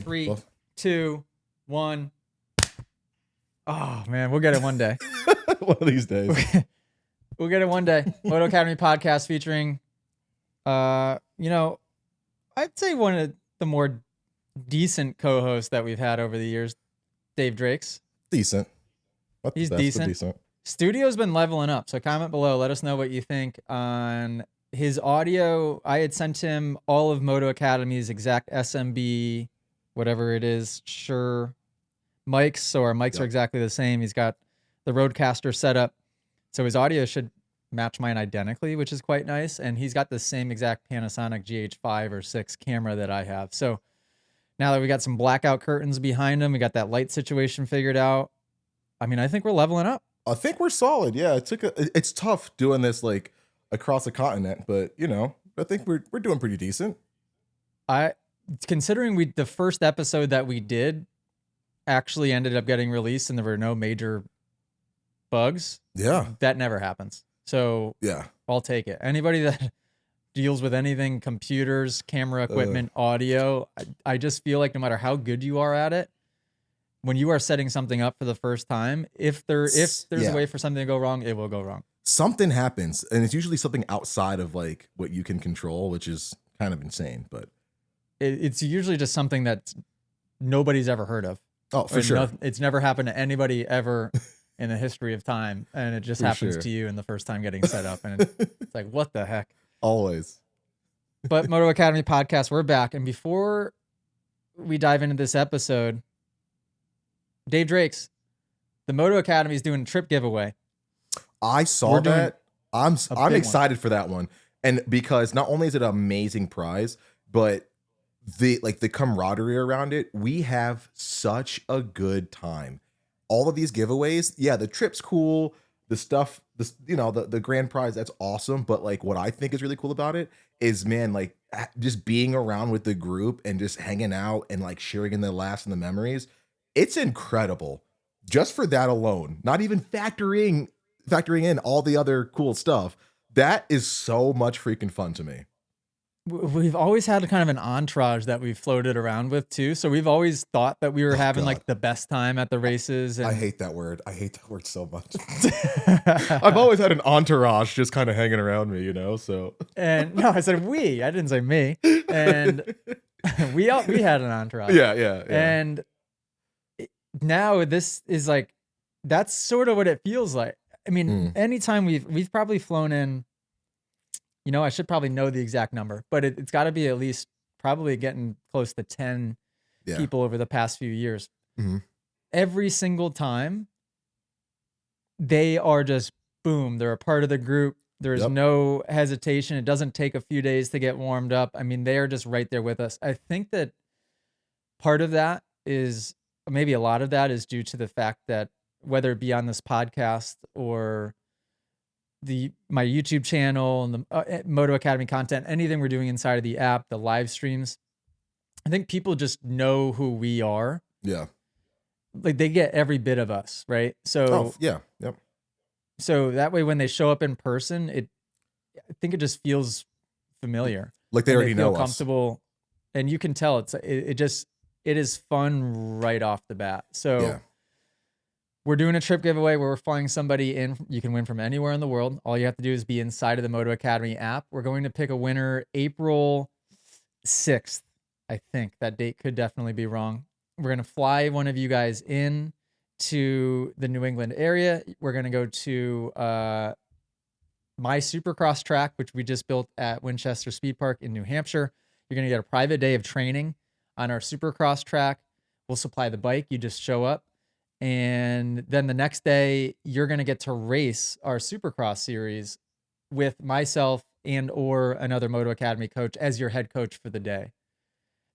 Three, Well, 2, 1. Oh man, we'll get it one day. one of these days. We'll get it one day. Moto Academy podcast featuring, I'd say one of the more decent co-hosts that we've had over the years, Dave Drakes. Decent. Not He's the best, decent. but decent. Studio's been leveling up, so comment below. Let us know what you think on his audio. I had sent him all of Moto Academy's exact SMB, whatever it is, Shure mics. So our mics are exactly the same. He's got the Rodecaster set up, so his audio should match mine identically, which is quite nice. And he's got the same exact Panasonic GH5 or 6 camera that I have. So now that we got some blackout curtains behind him, we got that light situation figured out. I mean, I think we're leveling up. I think we're solid. Yeah, it's tough doing this like across the continent, but I think we're doing pretty decent. Considering the first episode that we did actually ended up getting released and there were no major bugs. Yeah. That never happens. So yeah, I'll take it. Anybody that deals with anything, computers, camera equipment, audio, I just feel like no matter how good you are at it, when you are setting something up for the first time, if there's a way for something to go wrong, it will go wrong. Something happens, and it's usually something outside of like what you can control, which is kind of insane, but it's usually just something that nobody's ever heard of. Oh, for sure. It's never happened to anybody ever in the history of time, and it just happens to you in the first time getting set up, and it's like, what the heck? Always. But Moto Academy podcast, we're back, and before we dive into this episode, Dave Drakes, the Moto Academy is doing a trip giveaway. I saw that. I'm excited for that one, and because not only is it an amazing prize, but the camaraderie around it, we have such a good time. All of these giveaways, yeah, the trip's cool, the stuff, the grand prize, that's awesome. But like, what I think is really cool about it is, man, like just being around with the group and just hanging out and like sharing in the laughs and the memories. It's incredible just for that alone, not even factoring in all the other cool stuff. That is so much freaking fun to me. We've always had kind of an entourage that we've floated around with too. So we've always thought that we were having like the best time at the races. And I hate that word. I hate that word so much. I've always had an entourage just kind of hanging around me, so. And no, I said we, I didn't say me. And we had an entourage. Yeah. And now this is like, that's sort of what it feels like. I mean, anytime we've probably flown in, I should probably know the exact number, but it's got to be at least probably getting close to 10 people over the past few years. Mm-hmm. Every single time, they are just, boom, they're a part of the group. There's no hesitation. It doesn't take a few days to get warmed up. I mean, they are just right there with us. I think that part of that is, maybe a lot of that is due to the fact that whether it be on this podcast or my YouTube channel and the Moto Academy content, anything we're doing inside of the app, the live streams, I think people just know who we are. Yeah. Like they get every bit of us, right? So Yep. So that way when they show up in person, I think it just feels familiar. Like they already know us. Comfortable. And you can tell it is fun right off the bat. So we're doing a trip giveaway where we're flying somebody in. You can win from anywhere in the world. All you have to do is be inside of the Moto Academy app. We're going to pick a winner April 6th. I think that date could definitely be wrong. We're going to fly one of you guys in to the New England area. We're going to go to my Supercross track, which we just built at Winchester Speed Park in New Hampshire. You're going to get a private day of training on our Supercross track. We'll supply the bike. You just show up. And then the next day, you're going to get to race our Supercross series with myself and or another Moto Academy coach as your head coach for the day.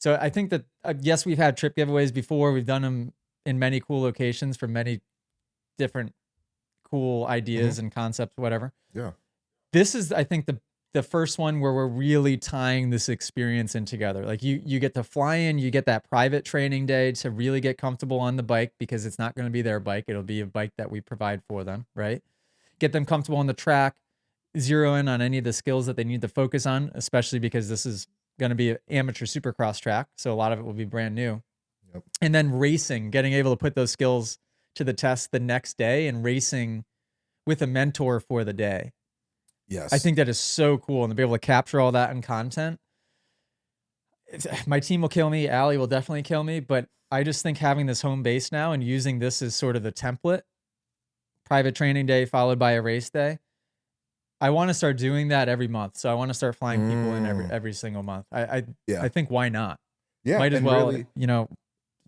So I think that, yes, we've had trip giveaways before. We've done them in many cool locations for many different cool ideas and concepts, whatever. Yeah. This is, I think, the first one where we're really tying this experience in together. Like you get to fly in, you get that private training day to really get comfortable on the bike because it's not going to be their bike. It'll be a bike that we provide for them, right? Get them comfortable on the track, zero in on any of the skills that they need to focus on, especially because this is going to be an amateur Supercross track. So a lot of it will be brand new. Yep. And then racing, getting able to put those skills to the test the next day and racing with a mentor for the day. I Yes. think that is so cool, and to be able to capture all that in content. My team will kill me. Allie will definitely kill me, but I just think having this home base now and using this as sort of the template, private training day followed by a race day. I want to start doing that every month. So I want to start flying people in every single month. Yeah. I think why not? Yeah. Might as And well, really,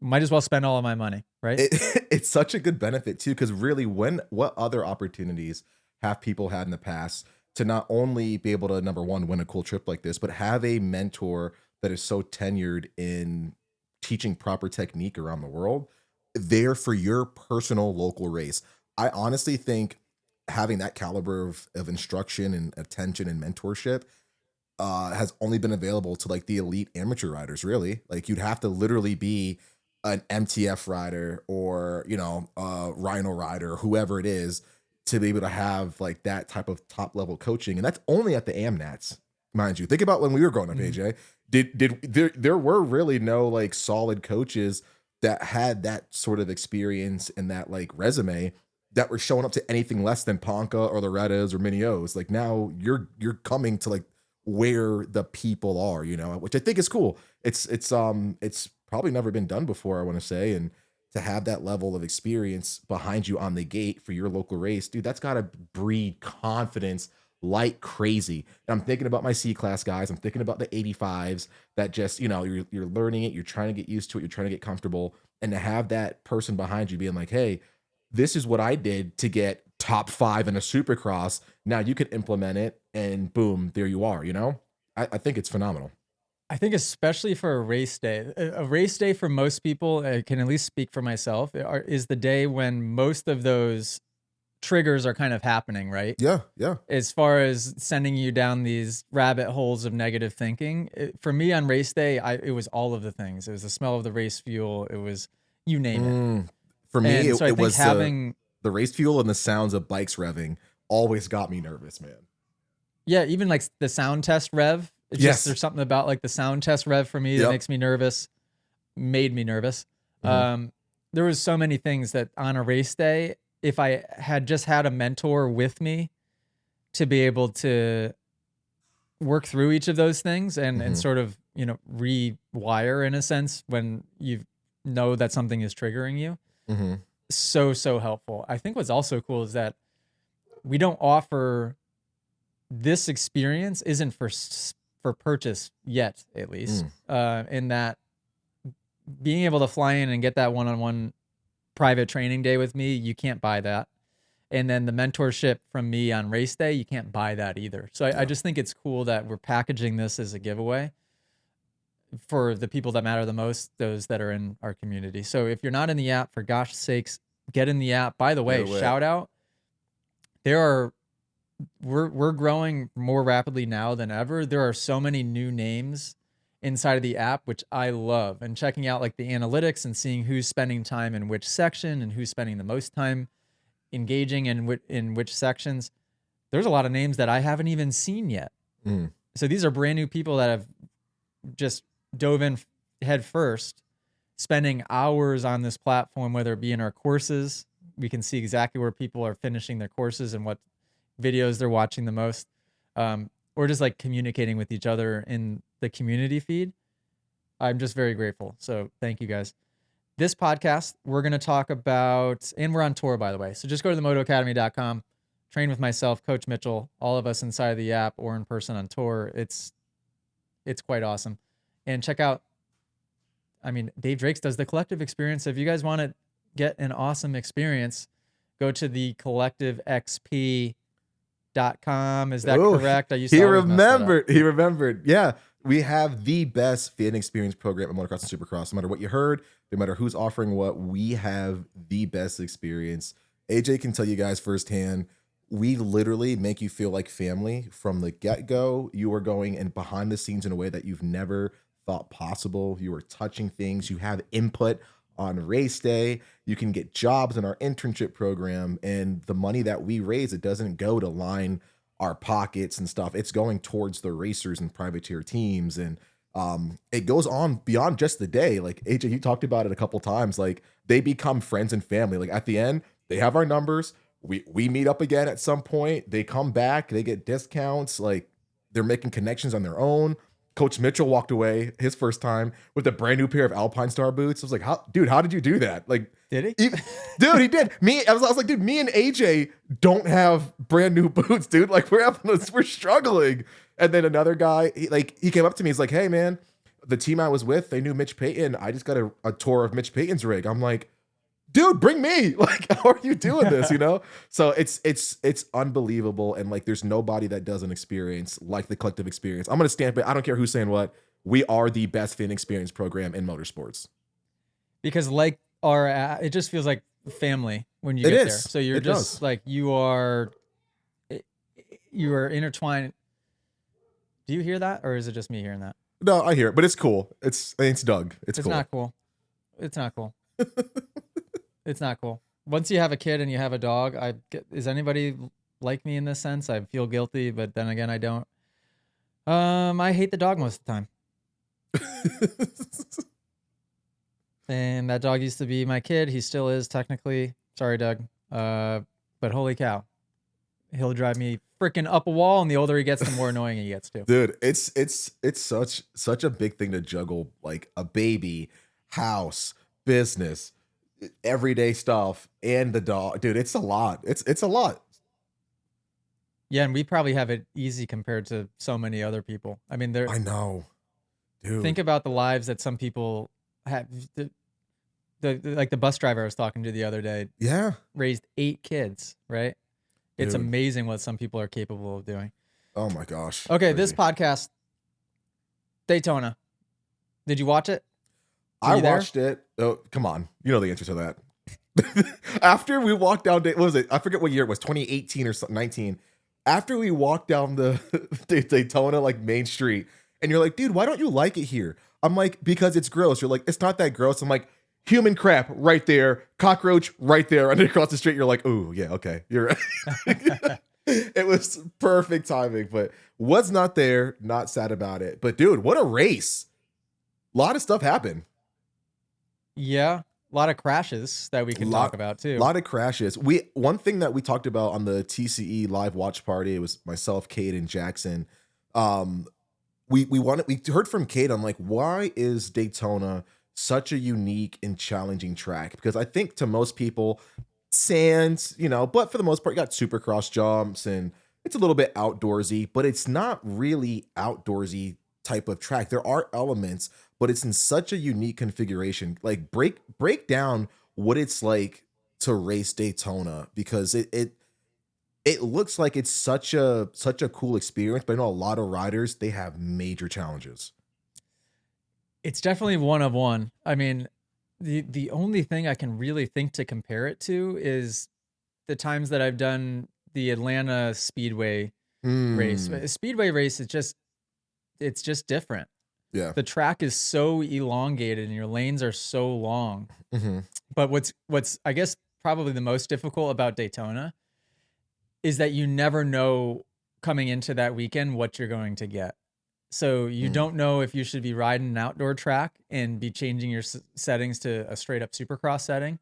might as well spend all of my money, right? it's such a good benefit too, because really, what other opportunities have people had in the past to not only be able to, number one, win a cool trip like this, but have a mentor that is so tenured in teaching proper technique around the world there for your personal local race. I honestly think having that caliber of instruction and attention and mentorship has only been available to like the elite amateur riders, really. Like you'd have to literally be an MTF rider or, Rhino rider, whoever it is, to be able to have like that type of top level coaching. And that's only at the AMNATs, mind you. Think about when we were growing up, AJ. There were really no like solid coaches that had that sort of experience and that like resume that were showing up to anything less than Ponca or Loretta's or Mini-O's. Like now you're coming to like where the people are, which I think is cool. It's probably never been done before, I want to say. And to have that level of experience behind you on the gate for your local race, dude, that's got to breed confidence like crazy. And I'm thinking about my C-class guys. I'm thinking about the 85s that just, you're learning it. You're trying to get used to it. You're trying to get comfortable. And to have that person behind you being like, hey, this is what I did to get top 5 in a supercross. Now you can implement it and boom, there you are, I think it's phenomenal. I think especially for a race day. A race day for most people, I can at least speak for myself, is the day when most of those triggers are kind of happening, right? Yeah, yeah. As far as sending you down these rabbit holes of negative thinking. For me on race day, it was all of the things. It was the smell of the race fuel. It was, you name it. For me, And so I it think was having the race fuel and the sounds of bikes revving always got me nervous, man. Yeah, even like the sound test rev. It's Yes. just there's something about like the sound test rev for me that makes me nervous, made me nervous. There was so many things that on a race day, if I had just had a mentor with me to be able to work through each of those things and sort of, rewire in a sense when you know that something is triggering you. So helpful. I think what's also cool is that we don't offer this experience isn't for purchase yet, at least. In that being able to fly in and get that one-on-one private training day with me, you can't buy that. And then the mentorship from me on race day, you can't buy that either. So I just think it's cool that we're packaging this as a giveaway for the people that matter the most, those that are in our community. So if you're not in the app, for gosh sakes, get in the app. By the way, shout out. We're growing more rapidly now than ever. There are so many new names inside of the app, which I love, and checking out like the analytics and seeing who's spending time in which section and who's spending the most time engaging in which sections. There's a lot of names that I haven't even seen yet. So these are brand new people that have just dove in head first, spending hours on this platform, whether it be in our courses. We can see exactly where people are finishing their courses and what videos they're watching the most, or just like communicating with each other in the community feed. I'm just very grateful. So thank you guys. This podcast, we're going to talk about, and we're on tour, by the way. So just go to themotoacademy.com, train with myself, Coach Mitchell, all of us inside the app or in person on tour. It's quite awesome. And check out, Dave Drakes does the collective experience. So if you guys want to get an awesome experience, go to the collectivexp.com. Is that correct? I used to He always mess that up. He remembered. Yeah. We have the best fan experience program at motocross and supercross. No matter what you heard, no matter who's offering what, we have the best experience. AJ can tell you guys firsthand, we literally make you feel like family from the get-go. You are going and behind the scenes in a way that you've never thought possible. You are touching things. You have input on race day. You can get jobs in our internship program, and the money that we raise, it doesn't go to line our pockets and stuff. It's going towards the racers and privateer teams. And It goes on beyond just the day. Like AJ, you talked about it a couple times. Like they become friends and family. Like at the end, they have our numbers. We meet up again at some point. They come back. They get discounts. Like they're making connections on their own. Coach Mitchell walked away his first time with a brand new pair of Alpine Star boots. I was like, how did you do that? Like, did he? Dude, he did. I was like, dude, me and AJ don't have brand new boots, dude. Like we're struggling. And then another guy, he came up to me. He's like, hey man, the team I was with, they knew Mitch Payton. I just got a tour of Mitch Payton's rig. I'm like, dude, bring me. Like, how are you doing this? So it's unbelievable. And like, there's nobody that does an experience like the collective experience. I'm gonna stamp it. I don't care who's saying what. We are the best fan experience program in motorsports. Because it just feels like family when you get there. So you're just like you are intertwined. Do you hear that, or is it just me hearing that? No, I hear it, but it's cool. It's Doug. It's cool. Not cool. It's not cool. It's not cool. Once you have a kid and you have a dog, is anybody like me in this sense? I feel guilty, but then again, I don't. I hate the dog most of the time. And that dog used to be my kid. He still is technically. Sorry, Doug. But holy cow, he'll drive me freaking up a wall, and the older he gets, the more annoying he gets too. Dude, it's such a big thing to juggle, like a baby, house, business, everyday stuff, and the dog. Dude, it's a lot. It's a lot. Yeah, and we probably have it easy compared to so many other people. I mean, I know. Dude. Think about the lives that some people have. Like the bus driver I was talking to the other day. Yeah. Raised 8 kids, right? Dude. It's amazing what some people are capable of doing. Oh my gosh. Okay, crazy. This podcast, Daytona. Did you watch it? I watched it. Oh, come on. You know the answer to that. After we walked down, what was it? I forget what year it was, 2018 or 19. After we walked down the Daytona, like main street, and you're like, dude, why don't you like it here? I'm like, because it's gross. You're like, it's not that gross. I'm like, human crap right there, cockroach right there, and then across the street, you're like, oh yeah, okay, you're right. It was perfect timing, but was not there, not sad about it. But dude, what a race. A lot of stuff happened. Yeah, a lot of crashes that we can talk about too. A lot of crashes. One thing that we talked about on the TCE live watch party, it was myself, Cade, and Jackson. We heard from Cade on like, why is Daytona such a unique and challenging track? Because I think to most people, sands, but for the most part, you got supercross jumps and it's a little bit outdoorsy, but it's not really outdoorsy type of track. There are elements, but it's in such a unique configuration. Like break down what it's like to race Daytona, because it looks like it's such a cool experience, but I know a lot of riders, they have major challenges. It's definitely one of one. I mean, the only thing I can really think to compare it to is the times that I've done the Atlanta Speedway race. A Speedway race it's just different. Yeah. The track is so elongated and your lanes are so long. Mm-hmm. But what's I guess probably the most difficult about Daytona is that you never know coming into that weekend what you're going to get. So you don't know if you should be riding an outdoor track and be changing your settings to a straight up supercross setting,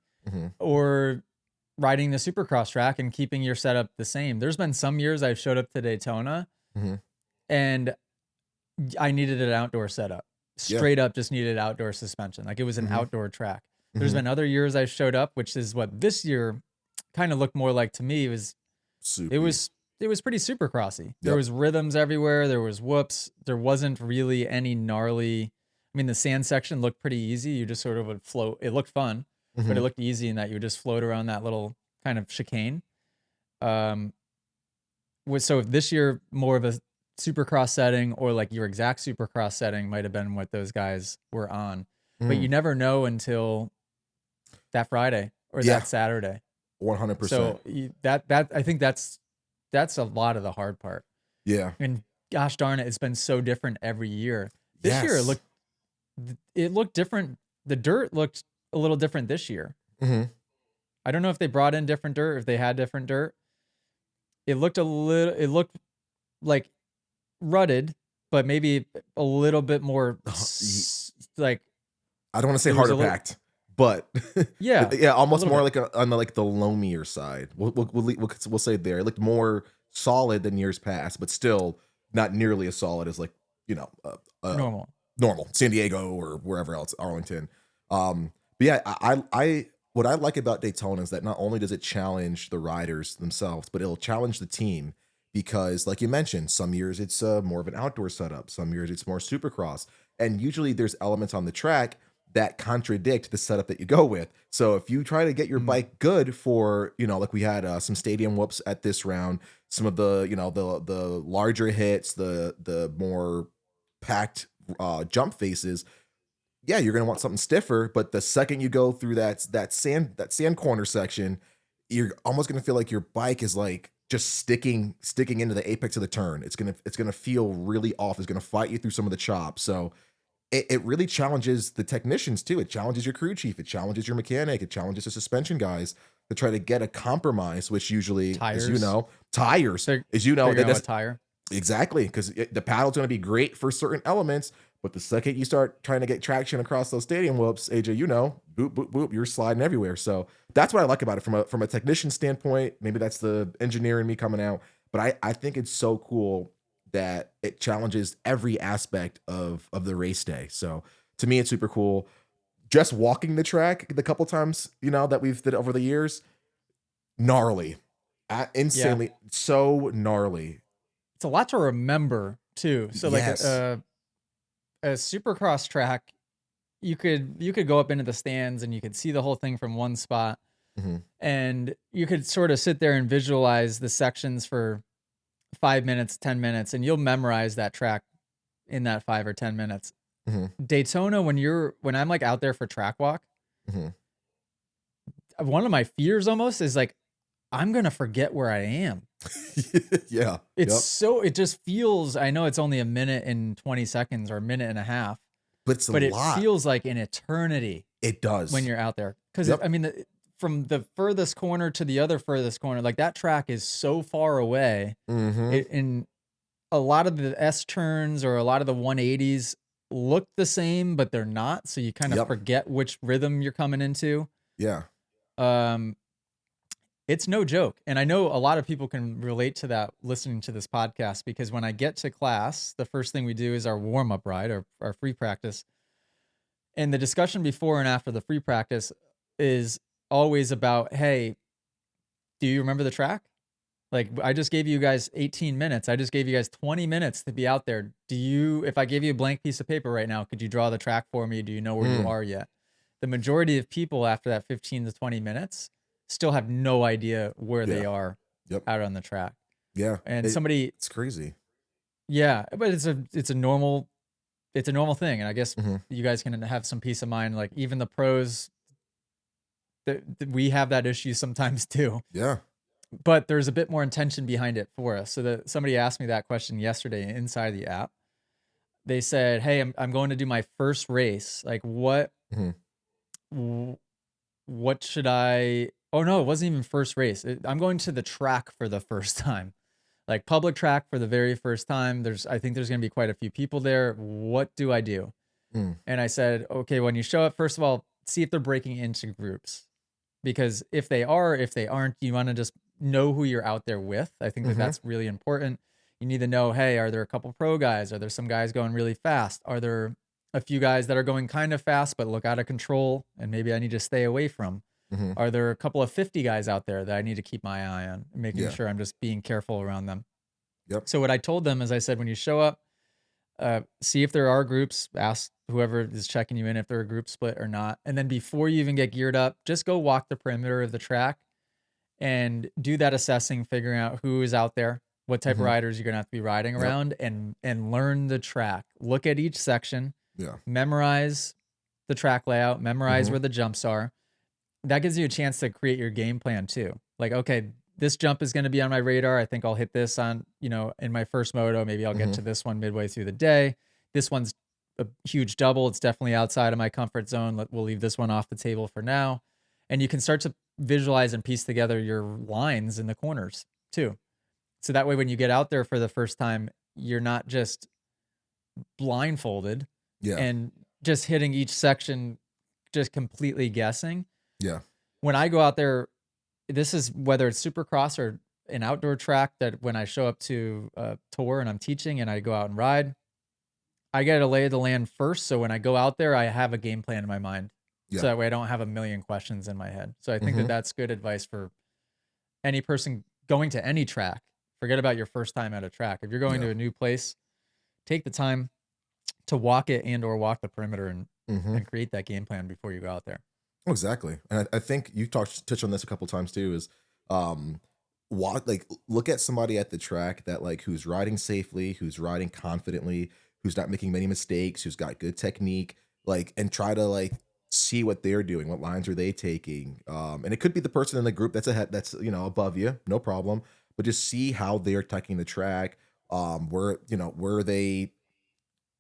or riding the supercross track and keeping your setup the same. There's been some years I've showed up to Daytona and I needed an outdoor setup. Straight up just needed outdoor suspension. Like it was an outdoor track. There's been other years I've showed up, which is what this year kind of looked more like to me. It was pretty supercrossy. There was rhythms everywhere. There was whoops. There wasn't really any gnarly. I mean, the sand section looked pretty easy. You just sort of would float. It looked fun, but it looked easy in that you would just float around that little kind of chicane. So this year, more of a supercross setting, or like your exact supercross setting might have been what those guys were on. But you never know until that Friday or that Saturday. 100%. So that I think that's a lot of the hard part. Yeah. And gosh darn it, it's been so different every year. This year it looked different. The dirt looked a little different this year. I don't know if they brought in different dirt, if they had different dirt. It looked like rutted, but maybe a little bit more like, I don't want to say it was harder a little, packed, but yeah, yeah, a almost little more bit. like on the like the loamier side. We'll say there. It looked more solid than years past, but still not nearly as solid as like you know Normal. normal San Diego or wherever else, Arlington. But yeah, I what I like about Daytona is that not only does it challenge the riders themselves, but it'll challenge the team because, like you mentioned, some years it's more of an outdoor setup, some years it's more supercross, and usually there's elements on the track that contradict the setup that you go with. So if you try to get your Mm. bike good for, like we had some stadium whoops at this round, some of the, the larger hits, the more packed jump faces, yeah, you're gonna want something stiffer. But the second you go through that sand corner section, you're almost gonna feel like your bike is like just sticking into the apex of the turn. It's gonna feel really off. It's gonna fight you through some of the chops. So it really challenges the technicians too. It challenges your crew chief. It challenges your mechanic. It challenges the suspension guys to try to get a compromise, which usually, as you Tires. know, tires, as you know, Figuring that out what does tire. exactly because the paddle's going to be great for certain elements, but the second you start trying to get traction across those stadium whoops, AJ, boop boop boop, you're sliding everywhere. So that's what I like about it from a technician standpoint. Maybe that's the engineer in me coming out, but I think it's so cool that it challenges every aspect of the race day. So to me, it's super cool. Just walking the track the couple times that we've did over the years, gnarly, Yeah. insanely so gnarly. It's a lot to remember too. So like Yes. a supercross track, you could go up into the stands and you could see the whole thing from one spot, Mhm. and you could sort of sit there and visualize the sections for 5 minutes, 10 minutes, and you'll memorize that track in that 5 or 10 minutes. Mhm. Daytona, when I'm like out there for track walk, Mhm. one of my fears almost is like I'm gonna forget where I am. Yeah. Yep. It just feels, I know it's only a minute and 20 seconds or a minute and a half, But it's a but it lot. feels like an eternity It when does. you're out there. Cause Yep. I mean, from the furthest corner to the other furthest corner, like that track is so far away. Mhm. And a lot of the S turns or a lot of the 180s look the same, but they're not. So you kind of Yep. forget which rhythm you're coming into. Yeah. Um, It's no joke. And I know a lot of people can relate to that listening to this podcast, because when I get to class, the first thing we do is our warm up ride, our free practice. And the discussion before and after the free practice is always about, hey, do you remember the track? Like, I just gave you guys 18 minutes. I just gave you guys 20 minutes to be out there. If I gave you a blank piece of paper right now, could you draw the track for me? Do you know where you Mm. are yet? The majority of people after that 15 to 20 minutes still have no idea where they Yeah. are Yep. out on the track. Yeah. And somebody, It's crazy. yeah, but it's a normal thing. And I guess Mhm. you guys can have some peace of mind. Like even the pros, that we have that issue sometimes too. Yeah. But there's a bit more intention behind it for us. So that somebody asked me that question yesterday inside the app. They said, "Hey, I'm going to do my first race. Like Mhm. what should I?" Oh no, it wasn't even first race. I'm going to the track for the first time, like public track for the very first time. I think there's going to be quite a few people there. What do I do? Mm. And I said, okay, when you show up, first of all, see if they're breaking into groups, because if they aren't, you want to just know who you're out there with. I think that Mhm. that's really important. You need to know, hey, are there a couple pro guys? Are there some guys going really fast? Are there a few guys that are going kind of fast but look out of control and maybe I need to stay away from? Mhm. Are there a couple of 50 guys out there that I need to keep my eye on, making Yeah. sure I'm just being careful around them? Yep. So what I told them is, I said, when you show up, see if there are groups, ask whoever is checking you in if they're a group split or not. And then before you even get geared up, just go walk the perimeter of the track and do that assessing, figuring out who is out there, what type of Mhm. riders you're gonna have to be riding Yep. around, and learn the track. Look at each section, Yeah. memorize the track layout, memorize Mhm. where the jumps are. That gives you a chance to create your game plan too. Like, okay, this jump is going to be on my radar. I think I'll hit this on, in my first moto. Maybe I'll get Mhm. to this one midway through the day. This one's a huge double. It's definitely outside of my comfort zone. We'll leave this one off the table for now. And you can start to visualize and piece together your lines in the corners too. So that way, when you get out there for the first time, you're not just blindfolded Yeah. and just hitting each section, just completely guessing. Yeah. When I go out there, this is whether it's Supercross or an outdoor track, that when I show up to a tour and I'm teaching and I go out and ride, I get a lay of the land first. So when I go out there, I have a game plan in my mind. Yeah. So that way I don't have a million questions in my head. So I think that that's good advice for any person going to any track. Forget about your first time at a track. If you're going to a new place, take the time to walk it and or walk the perimeter and create that game plan before you go out there. Exactly. And I think you touched on this a couple times too, is look at somebody at the track that like who's riding safely, who's riding confidently, who's not making many mistakes, who's got good technique, like, and try to like see what they're doing, what lines are they taking. And it could be the person in the group that's ahead, that's, you know, above you, no problem. But just see how they're taking the track. Where, you know, where are they,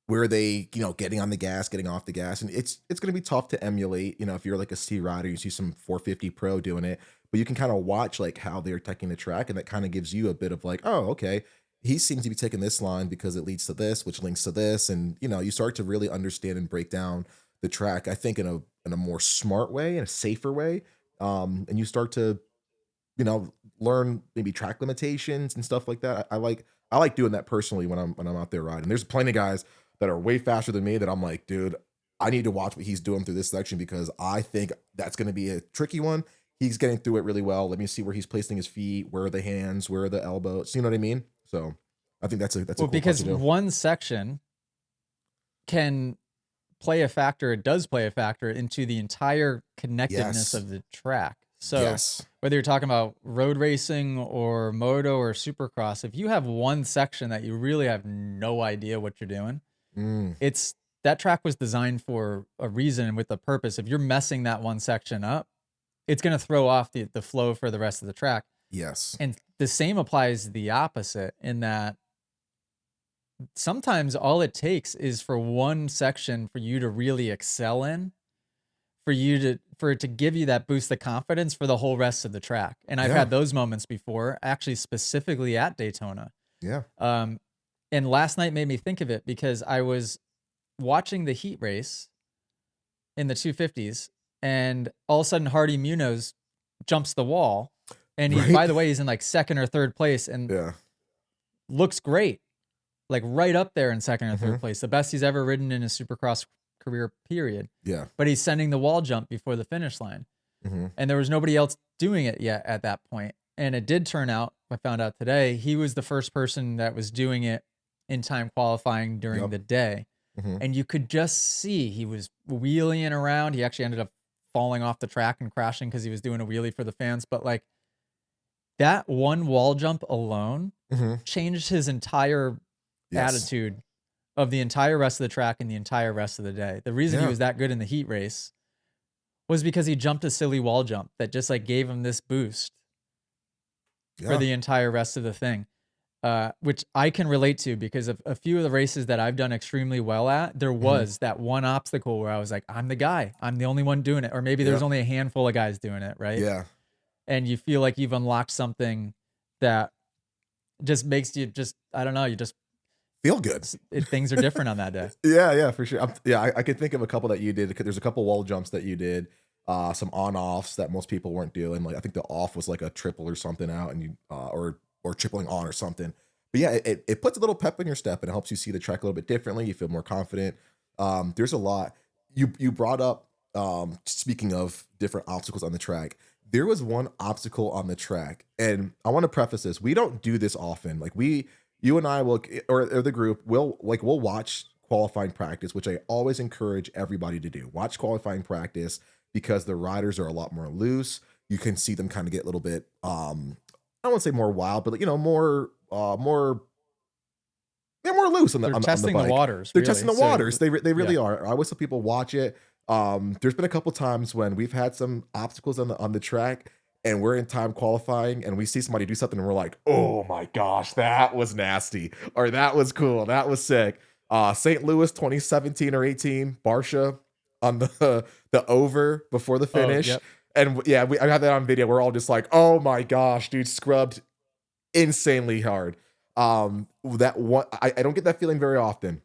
you know, getting on the gas, getting off the gas. And it's going to be tough to emulate, you know, if you're like a C rider, you see some 450 pro doing it, but you can kind of watch like how they're taking the track. And that kind of gives you a bit of like, oh, okay, he seems to be taking this line because it leads to this, which links to this. And, you know, you start to really understand and break down the track, I think in a more smart way, in a safer way. And you start to, you know, learn maybe track limitations and stuff like that. I like doing that personally when I'm out there riding. There's plenty of guys that are way faster than me that I'm like, dude, I need to watch what he's doing through this section because I think that's going to be a tricky one. He's getting through it really well. Let me see where he's placing his feet, where are the hands, where are the elbows. You know what I mean? So I think that's a cool because part to do. One section can play a factor. It does play a factor into the entire connectedness of the track. So whether you're talking about road racing or moto or supercross, if you have one section that you really have no idea what you're doing, it's that track was designed for a reason with a purpose. If you're messing that one section up, it's going to throw off the flow for the rest of the track. Yes. And the same applies the opposite in that sometimes all it takes is for one section for you to really excel in, for it to give you that boost of confidence for the whole rest of the track. And I've had those moments before, actually specifically at Daytona. Yeah. And last night made me think of it because I was watching the heat race in the 250s and all of a sudden Hardy Munoz jumps the wall and he, by the way, he's in like second or third place and looks great. Like right up there in second or third place. The best he's ever ridden in his Supercross career, period. Yeah. But he's sending the wall jump before the finish line. And there was nobody else doing it yet at that point. And it did turn out, I found out today, he was the first person that was doing it in time qualifying during the day. And you could just see he was wheeling around. He actually ended up falling off the track and crashing because he was doing a wheelie for the fans. But like that one wall jump alone changed his entire attitude of the entire rest of the track and the entire rest of the day. The reason he was that good in the heat race was because he jumped a silly wall jump that just like gave him this boost for the entire rest of the thing, which I can relate to because of a few of the races that I've done extremely well at. There was that one obstacle where I was like, I'm the guy. I'm the only one doing it. Or maybe there's only a handful of guys doing it, right? Yeah. And you feel like you've unlocked something that just makes you just, I don't know, you just feel good. Things are different on that day. Yeah, for sure. I could think of a couple that you did. There's a couple wall jumps that you did, some on-offs that most people weren't doing. Like I think the off was like a triple or something out, and you or tripling on or something. But yeah, it puts a little pep in your step and it helps you see the track a little bit differently. You feel more confident. There's a lot. You brought up speaking of different obstacles on the track. There was one obstacle on the track, and I want to preface this. We don't do this often. Like you and I will, or the group we'll watch qualifying practice, which I always encourage everybody to do. Watch qualifying practice because the riders are a lot more loose. You can see them kind of get a little bit, I don't want to say more wild, but you know, more loose on the, They're testing the waters. They're testing the waters. They really are. I always tell people watch it. There's been a couple times when we've had some obstacles on the track and we're in time qualifying and we see somebody do something and we're like, oh my gosh, that was nasty, or that was cool, that was sick. St. Louis 2017 or 18, Barsha on the over before the finish. And yeah, I have that on video. We're all just like, oh my gosh, dude, scrubbed insanely hard. That one, I don't get that feeling very often.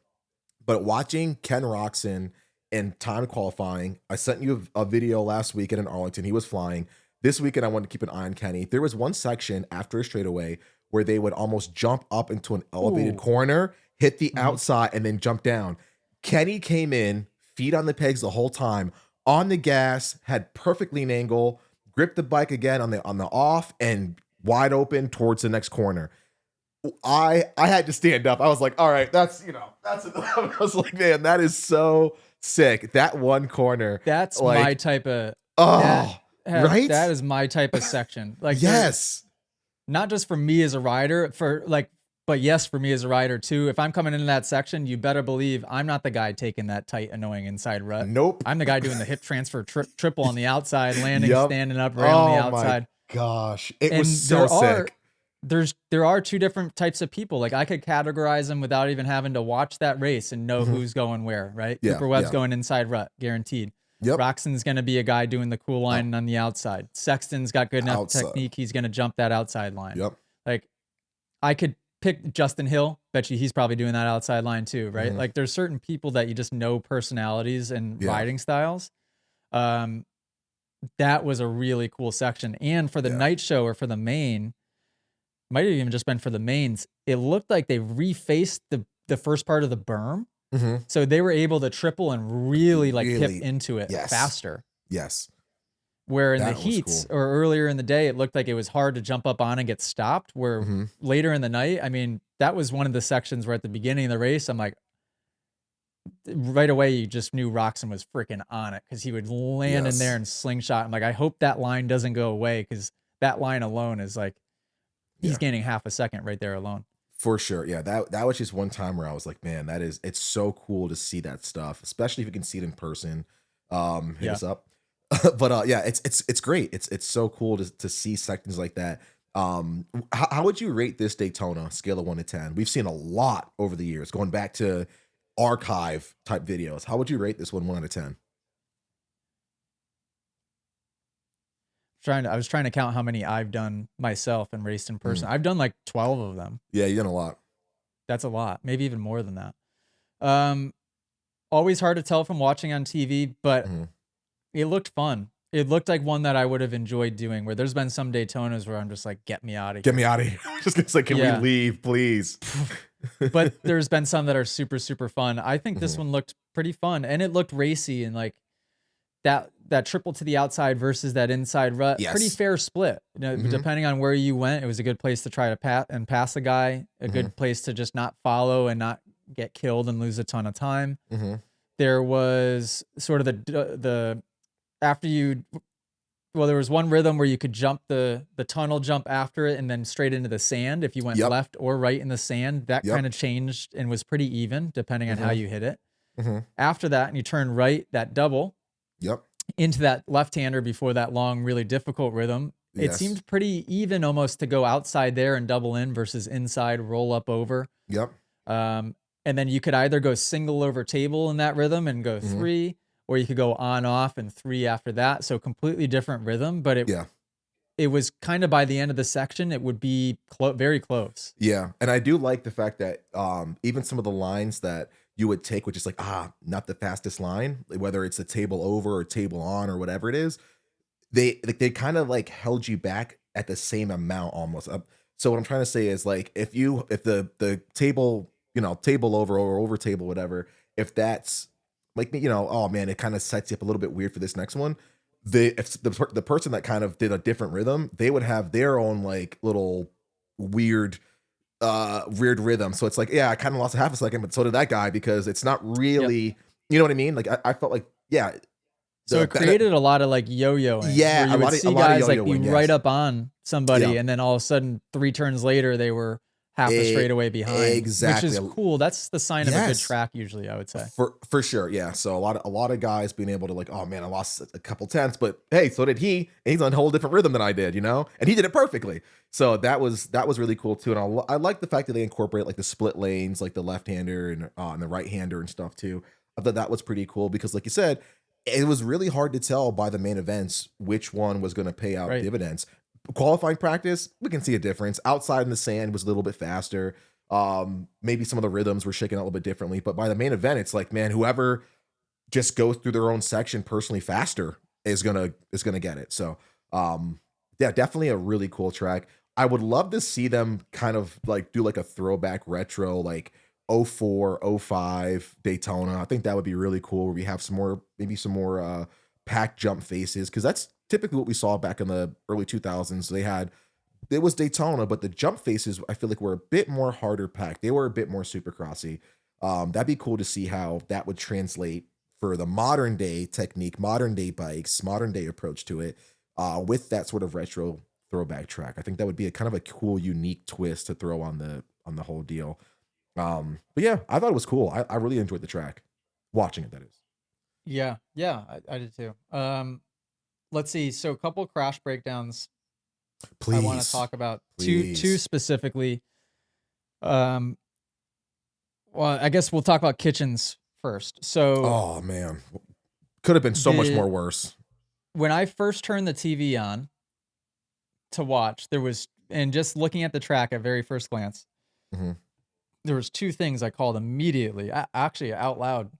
But watching Ken Roxon in time qualifying, I sent you a video last weekend in Arlington. He was flying. This weekend, I wanted to keep an eye on Kenny. There was one section after a straightaway where they would almost jump up into an elevated corner, hit the outside, and then jump down. Kenny came in, feet on the pegs the whole time, on the gas, had perfect lean angle, gripped the bike again on the off, and wide open towards the next corner. I had to stand up. I was like, all right, that's I was like, man, that is so sick. That one corner. That's like, my type of right? That is my type of section. Like, yes. Not just for me as a rider, but yes, for me as a rider too. If I'm coming into that section, you better believe I'm not the guy taking that tight, annoying inside rut. Nope. I'm the guy doing the hip transfer triple on the outside, landing, standing up right on the outside. My gosh, it was so sick. There are two different types of people. Like, I could categorize them without even having to watch that race and know who's going where, right? Yeah, Cooper Webb's going inside rut, guaranteed. Yep. Roxon's going to be a guy doing the cool line on the outside. Sexton's got good enough technique. He's going to jump that outside line. Yep. Like, I could pick Justin Hill. Bet you he's probably doing that outside line too, right? Like, there's certain people that you just know personalities and riding styles. That was a really cool section. And for the night show or for the main, might have even just been for the mains, it looked like they refaced the first part of the berm. So they were able to triple and really pip into it faster. Yes. Where in the heats or earlier in the day, it looked like it was hard to jump up on and get stopped. Where later in the night, I mean, that was one of the sections where at the beginning of the race, I'm like, right away, you just knew Roxon was freaking on it because he would land in there and slingshot. I'm like, I hope that line doesn't go away because that line alone is like, he's gaining half a second right there alone. For sure. Yeah, that was just one time where I was like, man, it's so cool to see that stuff, especially if you can see it in person. Hit us up. But yeah, it's great. It's so cool to see sections like that. How would you rate this Daytona scale of 1 to 10? We've seen a lot over the years, going back to archive type videos. How would you rate this one 1 out of 10? I was trying to count how many I've done myself and raced in person. I've done like 12 of them. Yeah, you've done a lot. That's a lot. Maybe even more than that. Always hard to tell from watching on TV, but it looked fun. It looked like one that I would have enjoyed doing, where there's been some Daytonas where I'm just like, get me out of here. Get me out of here. I was just going to say, can we leave, please? But there's been some that are super, super fun. I think this one looked pretty fun, and it looked racy, and like that triple to the outside versus that inside rut, pretty fair split. You know, depending on where you went, it was a good place to try to pass a guy, a good place to just not follow and not get killed and lose a ton of time. There was sort of there was one rhythm where you could jump the tunnel jump after it and then straight into the sand. If you went left or right in the sand, that kind of changed and was pretty even depending on how you hit it. After that, and you turn right, that double into that left-hander before that long, really difficult rhythm. It seemed pretty even almost to go outside there and double in versus inside, roll up over. And then you could either go single over table in that rhythm and go 3, or you could go on off and 3 after that. So completely different rhythm, but it was kind of by the end of the section, it would be very close. Yeah. And I do like the fact that even some of the lines that you would take, which is like, not the fastest line, whether it's a table over or table on or whatever it is, they kind of like held you back at the same amount almost. So what I'm trying to say is like, if the table, table over or over table, whatever, if that's like, oh man, it kind of sets you up a little bit weird for this next one. If the person that kind of did a different rhythm, they would have their own like little weird rhythm. So it's like, I kind of lost a half a second, but so did that guy, because it's not really, you know what I mean? Like I felt like, so it created a lot of like yo-yoing. Yeah. You would see guys like be right up on somebody, and then all of a sudden 3 turns later, they were half a straightaway behind. Exactly. Which is cool. That's the sign of a good track usually, I would say. For sure. Yeah. So a lot of guys being able to like, oh man, I lost a couple tenths, but hey, so did he. And he's on a whole different rhythm than I did, and he did it perfectly. So that was really cool too. And I like the fact that they incorporate like the split lanes, like the left-hander and the right-hander and stuff too. I thought that was pretty cool because like you said, it was really hard to tell by the main events which one was going to pay out dividends. Qualifying practice, we can see a difference. Outside in the sand was a little bit faster. Maybe some of the rhythms were shaken out a little bit differently, but by the main event, it's like, man, whoever just goes through their own section personally faster is gonna get it. So yeah, definitely a really cool track. I would love to see them kind of like do like a throwback retro, like '04, '05 Daytona. I think that would be really cool, where we have some more, maybe some more pack jump faces, because that's typically what we saw back in the early 2000s. It was Daytona, but the jump faces I feel like were a bit more harder packed. They were a bit more supercrossy. That'd be cool to see how that would translate for the modern day technique, modern day bikes, modern day approach to it, with that sort of retro throwback track. I think that would be a kind of a cool, unique twist to throw on the whole deal. But yeah, I thought it was cool. I really enjoyed the track, watching it. That is. Yeah, yeah, I did too. Let's see. So a couple crash breakdowns. I want to Please, talk about two please. specifically. Well, I guess we'll talk about kitchens first. So Oh man, could have been so much more worse. When I first turned the TV on to watch, and just looking at the track at very first glance, there was two things I called immediately, actually out loud,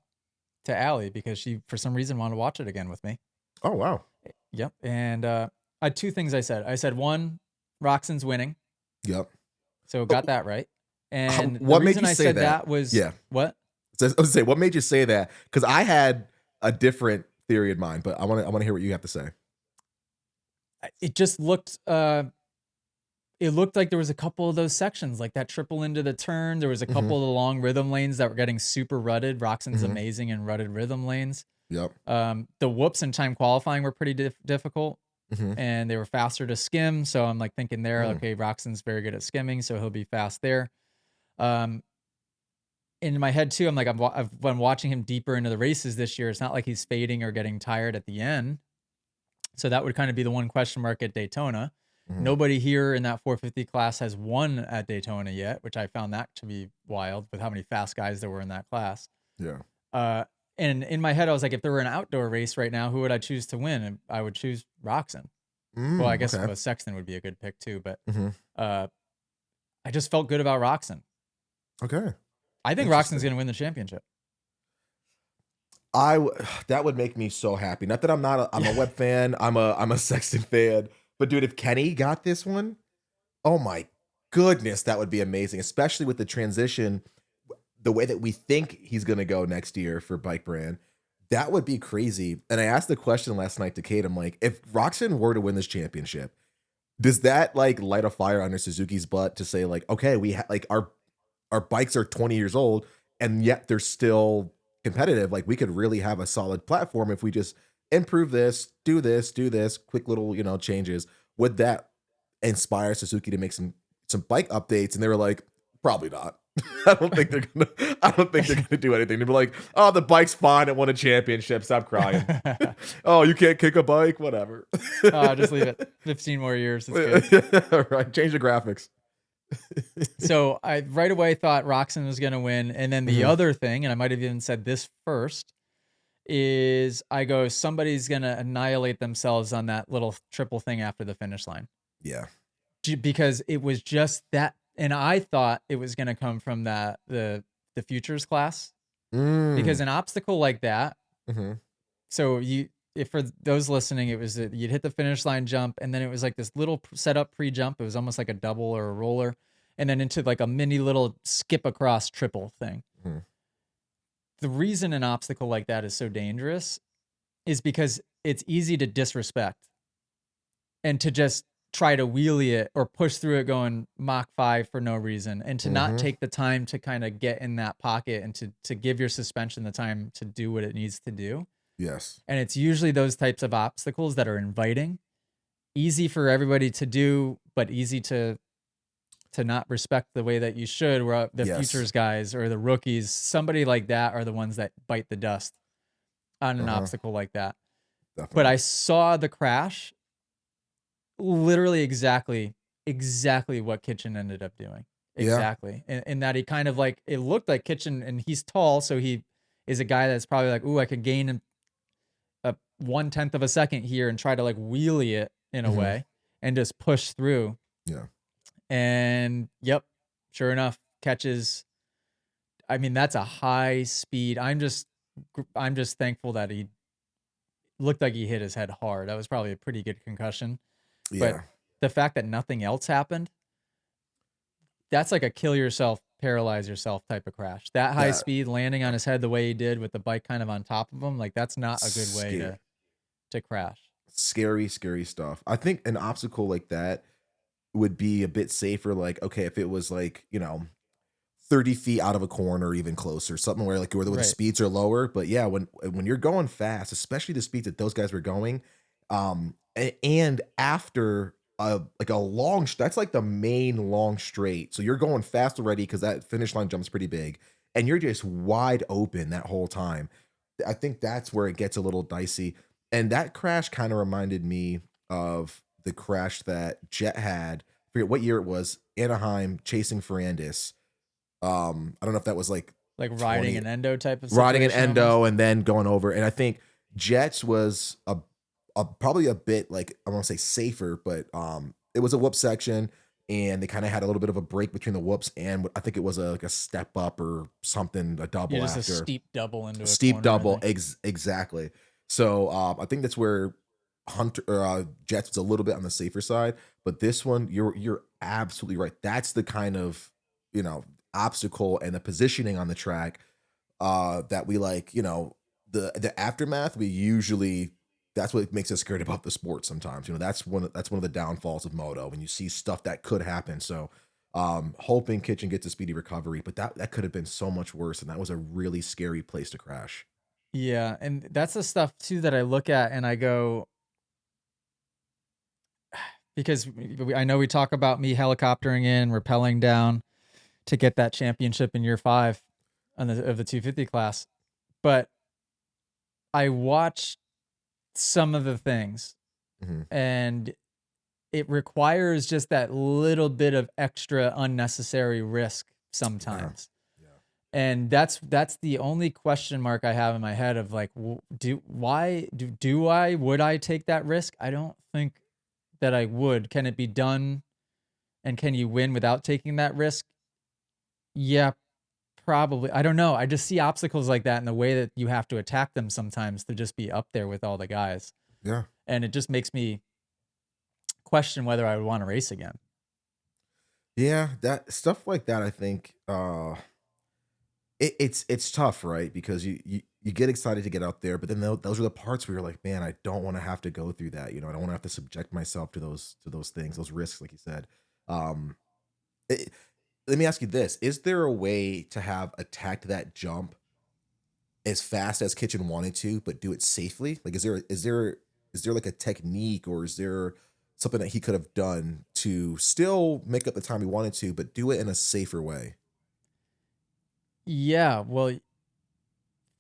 to Allie, because she, for some reason, wanted to watch it again with me. Oh, wow. Yep. And I had two things I said. I said, one, Roxon's winning. Yep. So got that right. And what the made reason you I say said that? was, Yeah. what? So I was gonna say, what made you say that? Because I had a different theory in mind, but I want to hear what you have to say. It just looked it looked like there was a couple of those sections, like that triple into the turn. There was a couple of the long rhythm lanes that were getting super rutted. Roxon's amazing in rutted rhythm lanes. Yep. The whoops in time qualifying were pretty difficult, and they were faster to skim. So I'm like thinking there, okay, Roxon's very good at skimming, so he'll be fast there. In my head too, I'm like, I've been watching him deeper into the races this year. It's not like he's fading or getting tired at the end. So that would kind of be the one question mark at Daytona. Nobody here in that 450 class has won at Daytona yet, which I found that to be wild with how many fast guys there were in that class. Yeah. And in my head, I was like, if there were an outdoor race right now, who would I choose to win? And I would choose Roxon. Well, I guess Sexton would be a good pick too, but I just felt good about Roxon. Okay. I think Roxon's going to win the championship. That would make me so happy. Not that I'm a Webb fan. I'm a Sexton fan. But dude, if Kenny got this one, oh my goodness, that would be amazing. Especially with the transition, the way that we think he's gonna go next year for Bike Brand. That would be crazy. And I asked the question last night to Kate. I'm like, if Roxon were to win this championship, does that like light a fire under Suzuki's butt to say like, okay, we like our bikes are 20 years old and yet they're still competitive. Like we could really have a solid platform if we just improve this, do this, quick little, changes. Would that inspire Suzuki to make some bike updates? And they were like, probably not. I don't think they're gonna do anything. They'd be like, oh, the bike's fine. It won a championship. Stop crying. Oh, you can't kick a bike? Whatever. Just leave it. 15 more years. It's good. Right. Change the graphics. So I right away thought Roxon was going to win. And then the other thing, and I might have even said this first, is I go, somebody's going to annihilate themselves on that little triple thing after the finish line. Yeah. Because it was just that. And I thought it was going to come from the futures class, because an obstacle like that. So if for those listening, it was you'd hit the finish line jump, and then it was like this little setup pre-jump. It was almost like a double or a roller, and then into like a mini little skip across triple thing. The reason an obstacle like that is so dangerous is because it's easy to disrespect and to just try to wheelie it or push through it going Mach 5 for no reason, and to not take the time to kind of get in that pocket and to give your suspension the time to do what it needs to do. Yes. And it's usually those types of obstacles that are inviting, easy for everybody to do, but easy to not respect the way that you should, where the futures guys or the rookies, somebody like that, are the ones that bite the dust on an obstacle like that. Definitely. But I saw the crash literally exactly what Kitchen ended up doing. Exactly. And that he kind of like, it looked like Kitchen, and he's tall, so he is a guy that's probably like, ooh, I could gain a 1/10 of a second here and try to like wheelie it in a way and just push through. Yeah. And yep, sure enough, catches. I mean, that's a high speed. I'm just thankful that he looked like he hit his head hard. That was probably a pretty good concussion. But Yeah. the fact that nothing else happened, that's like a kill yourself, paralyze yourself type of crash. That high That speed landing on his head the way he did with the bike kind of on top of him, like that's not a good way scary, to crash. scary stuff. I think an obstacle like that would be a bit safer. Like, okay, if it was like, 30 feet out of a corner or even closer, something where the Right. speeds are lower. But yeah, when you're going fast, especially the speeds that those guys were going, and after a long, that's like the main long straight. So you're going fast already because that finish line jump's pretty big, and you're just wide open that whole time. I think that's where it gets a little dicey. And that crash kind of reminded me of the crash that Jet had. I forget what year it was. Anaheim chasing Ferrandis. I don't know if that was like Like riding 20 an endo type of riding an situation almost. endo and then going over. And I think Jets was probably a bit like, I won't say safer, but it was a whoop section and they kind of had a little bit of a break between the whoops and I think it was like a step up or something, a Yeah, double just a after. steep double into A a steep corner, I double, think. exactly. So I think that's where Hunter Jets was a little bit on the safer side, but this one you're absolutely right. That's the kind of obstacle and the positioning on the track that we like. The aftermath. We usually that's what makes us scared about the sport. Sometimes that's one of the downfalls of moto when you see stuff that could happen. So hoping Kitchen gets a speedy recovery, but that could have been so much worse, and that was a really scary place to crash. Yeah, and that's the stuff too that I look at and I go, because I know we talk about me helicoptering in, rappelling down to get that championship in year 5 of the 250 class, but I watch some of the things Hmm. and it requires just that little bit of extra unnecessary risk Yeah, sometimes. yeah, And that's the only question mark I have in my head of like, would I take that risk? I don't think that I would. Can it be done? And can you win without taking that risk? Yeah, probably. I don't know. I just see obstacles like that and the way that you have to attack them sometimes to just be up there with all the guys. yeah. And it just makes me question whether I would want to race again. Yeah, that stuff like that, I think, it's tough, right? Because you get excited to get out there, but then those are the parts where you're like, man, I don't want to have to go through that. I don't want to have to subject myself to those things, those risks, like you said. Um, it, Let me ask you this: is there a way to have attacked that jump as fast as Kitchen wanted to, but do it safely? Like, is there like a technique, or is there something that he could have done to still make up the time he wanted to, but do it in a safer way? Yeah, well,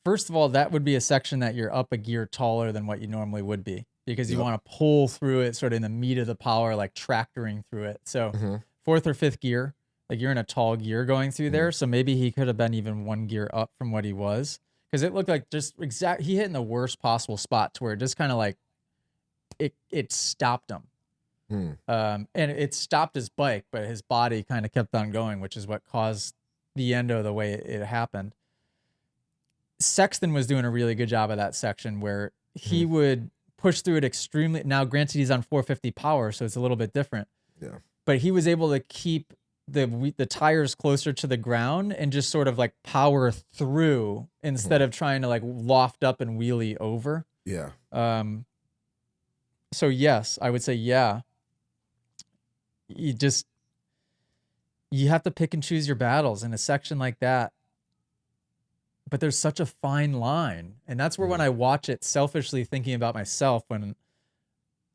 first of all, that would be a section that you're up a gear taller than what you normally would be because you Yep. want to pull through it sort of in the meat of the power, like tractoring through it. So, Hmm. fourth or fifth gear, like you're in a tall gear going through Hmm. there. So maybe he could have been even one gear up from what he was because it looked like just he hit in the worst possible spot to where it just kind of like it stopped him. Hmm. And it stopped his bike, but his body kind of kept on going, which is what caused the endo the way it happened. Sexton was doing a really good job of that section where Hmm. he would push through it extremely. Now, granted, he's on 450 power, so it's a little bit different, Yeah. but he was able to keep the tires closer to the ground and just sort of like power through instead Hmm. of trying to like loft up and wheelie over. Yeah. Um, so yes, I would say yeah. You just you have to pick and choose your battles in a section like that. But there's such a fine line, and that's where when Hmm. I watch it, selfishly thinking about myself, when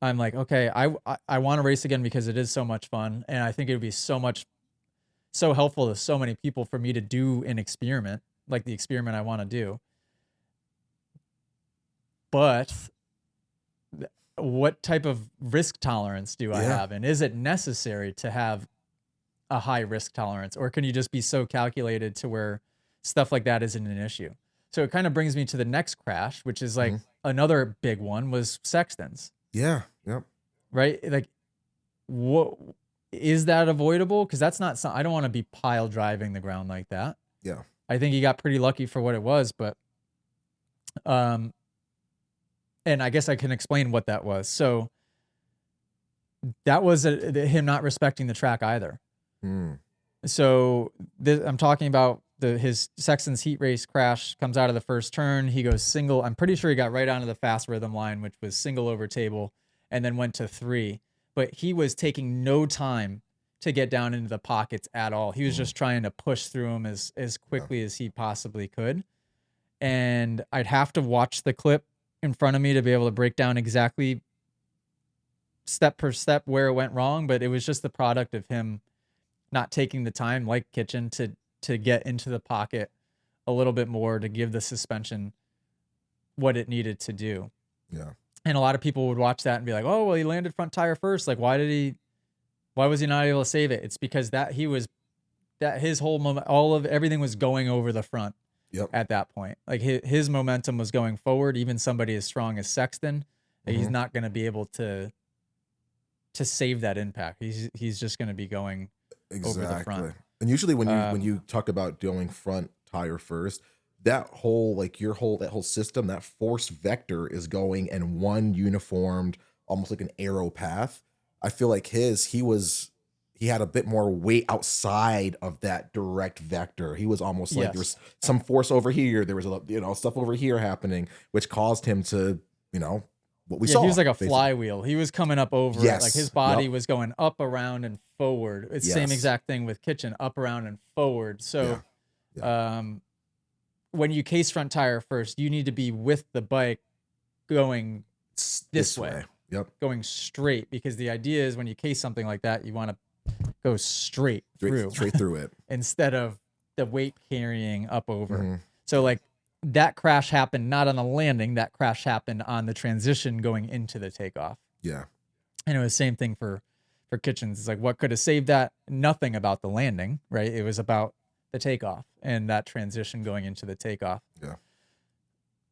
I'm like, okay, I want to race again because it is so much fun, and I think it would be so helpful to so many people for me to do an experiment like the experiment I want to do. But what type of risk tolerance do I Yeah. have, and is it necessary to have a high risk tolerance, or can you just be so calculated to where stuff like that isn't an issue? So it kind of brings me to the next crash, which is like Hmm. another big one was Sexton's, Yeah. Yep. right? Like what? is that avoidable? Because that's not something, I don't want to be pile driving the ground like that. Yeah. I think he got pretty lucky for what it was, but and I guess I can explain what that was. So that was him not respecting the track either. So I'm talking about his Sexton's heat race crash. Comes out of the first turn. He goes single. I'm pretty sure he got right onto the fast rhythm line, which was single over table, and then went to 3. But he was taking no time to get down into the pockets at all. He was just trying to push through them as quickly as he possibly could. And I'd have to watch the clip in front of me to be able to break down exactly step per step where it went wrong. But it was just the product of him not taking the time, like Kitchen, to get into the pocket a little bit more to give the suspension what it needed to do. Yeah. And a lot of people would watch that and be like, "Oh, well, he landed front tire first. Like, why was he not able to save it?" It's because his whole moment, everything was going over the front. Yep. At that point, like his momentum was going forward. Even somebody as strong as Sexton, he's not going to be able to save that impact. He's just going to be going over the front. And usually when you talk about going front tire first, that whole system, that force vector is going in one uniformed, almost like an arrow path. I feel like he had a bit more weight outside of that direct vector. He was almost like there was some force over here. There was stuff over here happening, which caused him to, what we saw. He was like a flywheel. He was coming up over it. Like his body was going up, around, and forward. It's the same exact thing with Kitchen, up, around, and forward. So when you case front tire first, you need to be with the bike going this way. Yep. Going straight, because the idea is when you case something like that, you want to go straight through it instead of the weight carrying up over. So like that crash happened not on the landing, that crash happened on the transition going into the takeoff. Yeah. And it was the same thing for Kitchens. It's like, what could have saved that? Nothing about the landing, right? It was about the takeoff and that transition going into the takeoff. Yeah.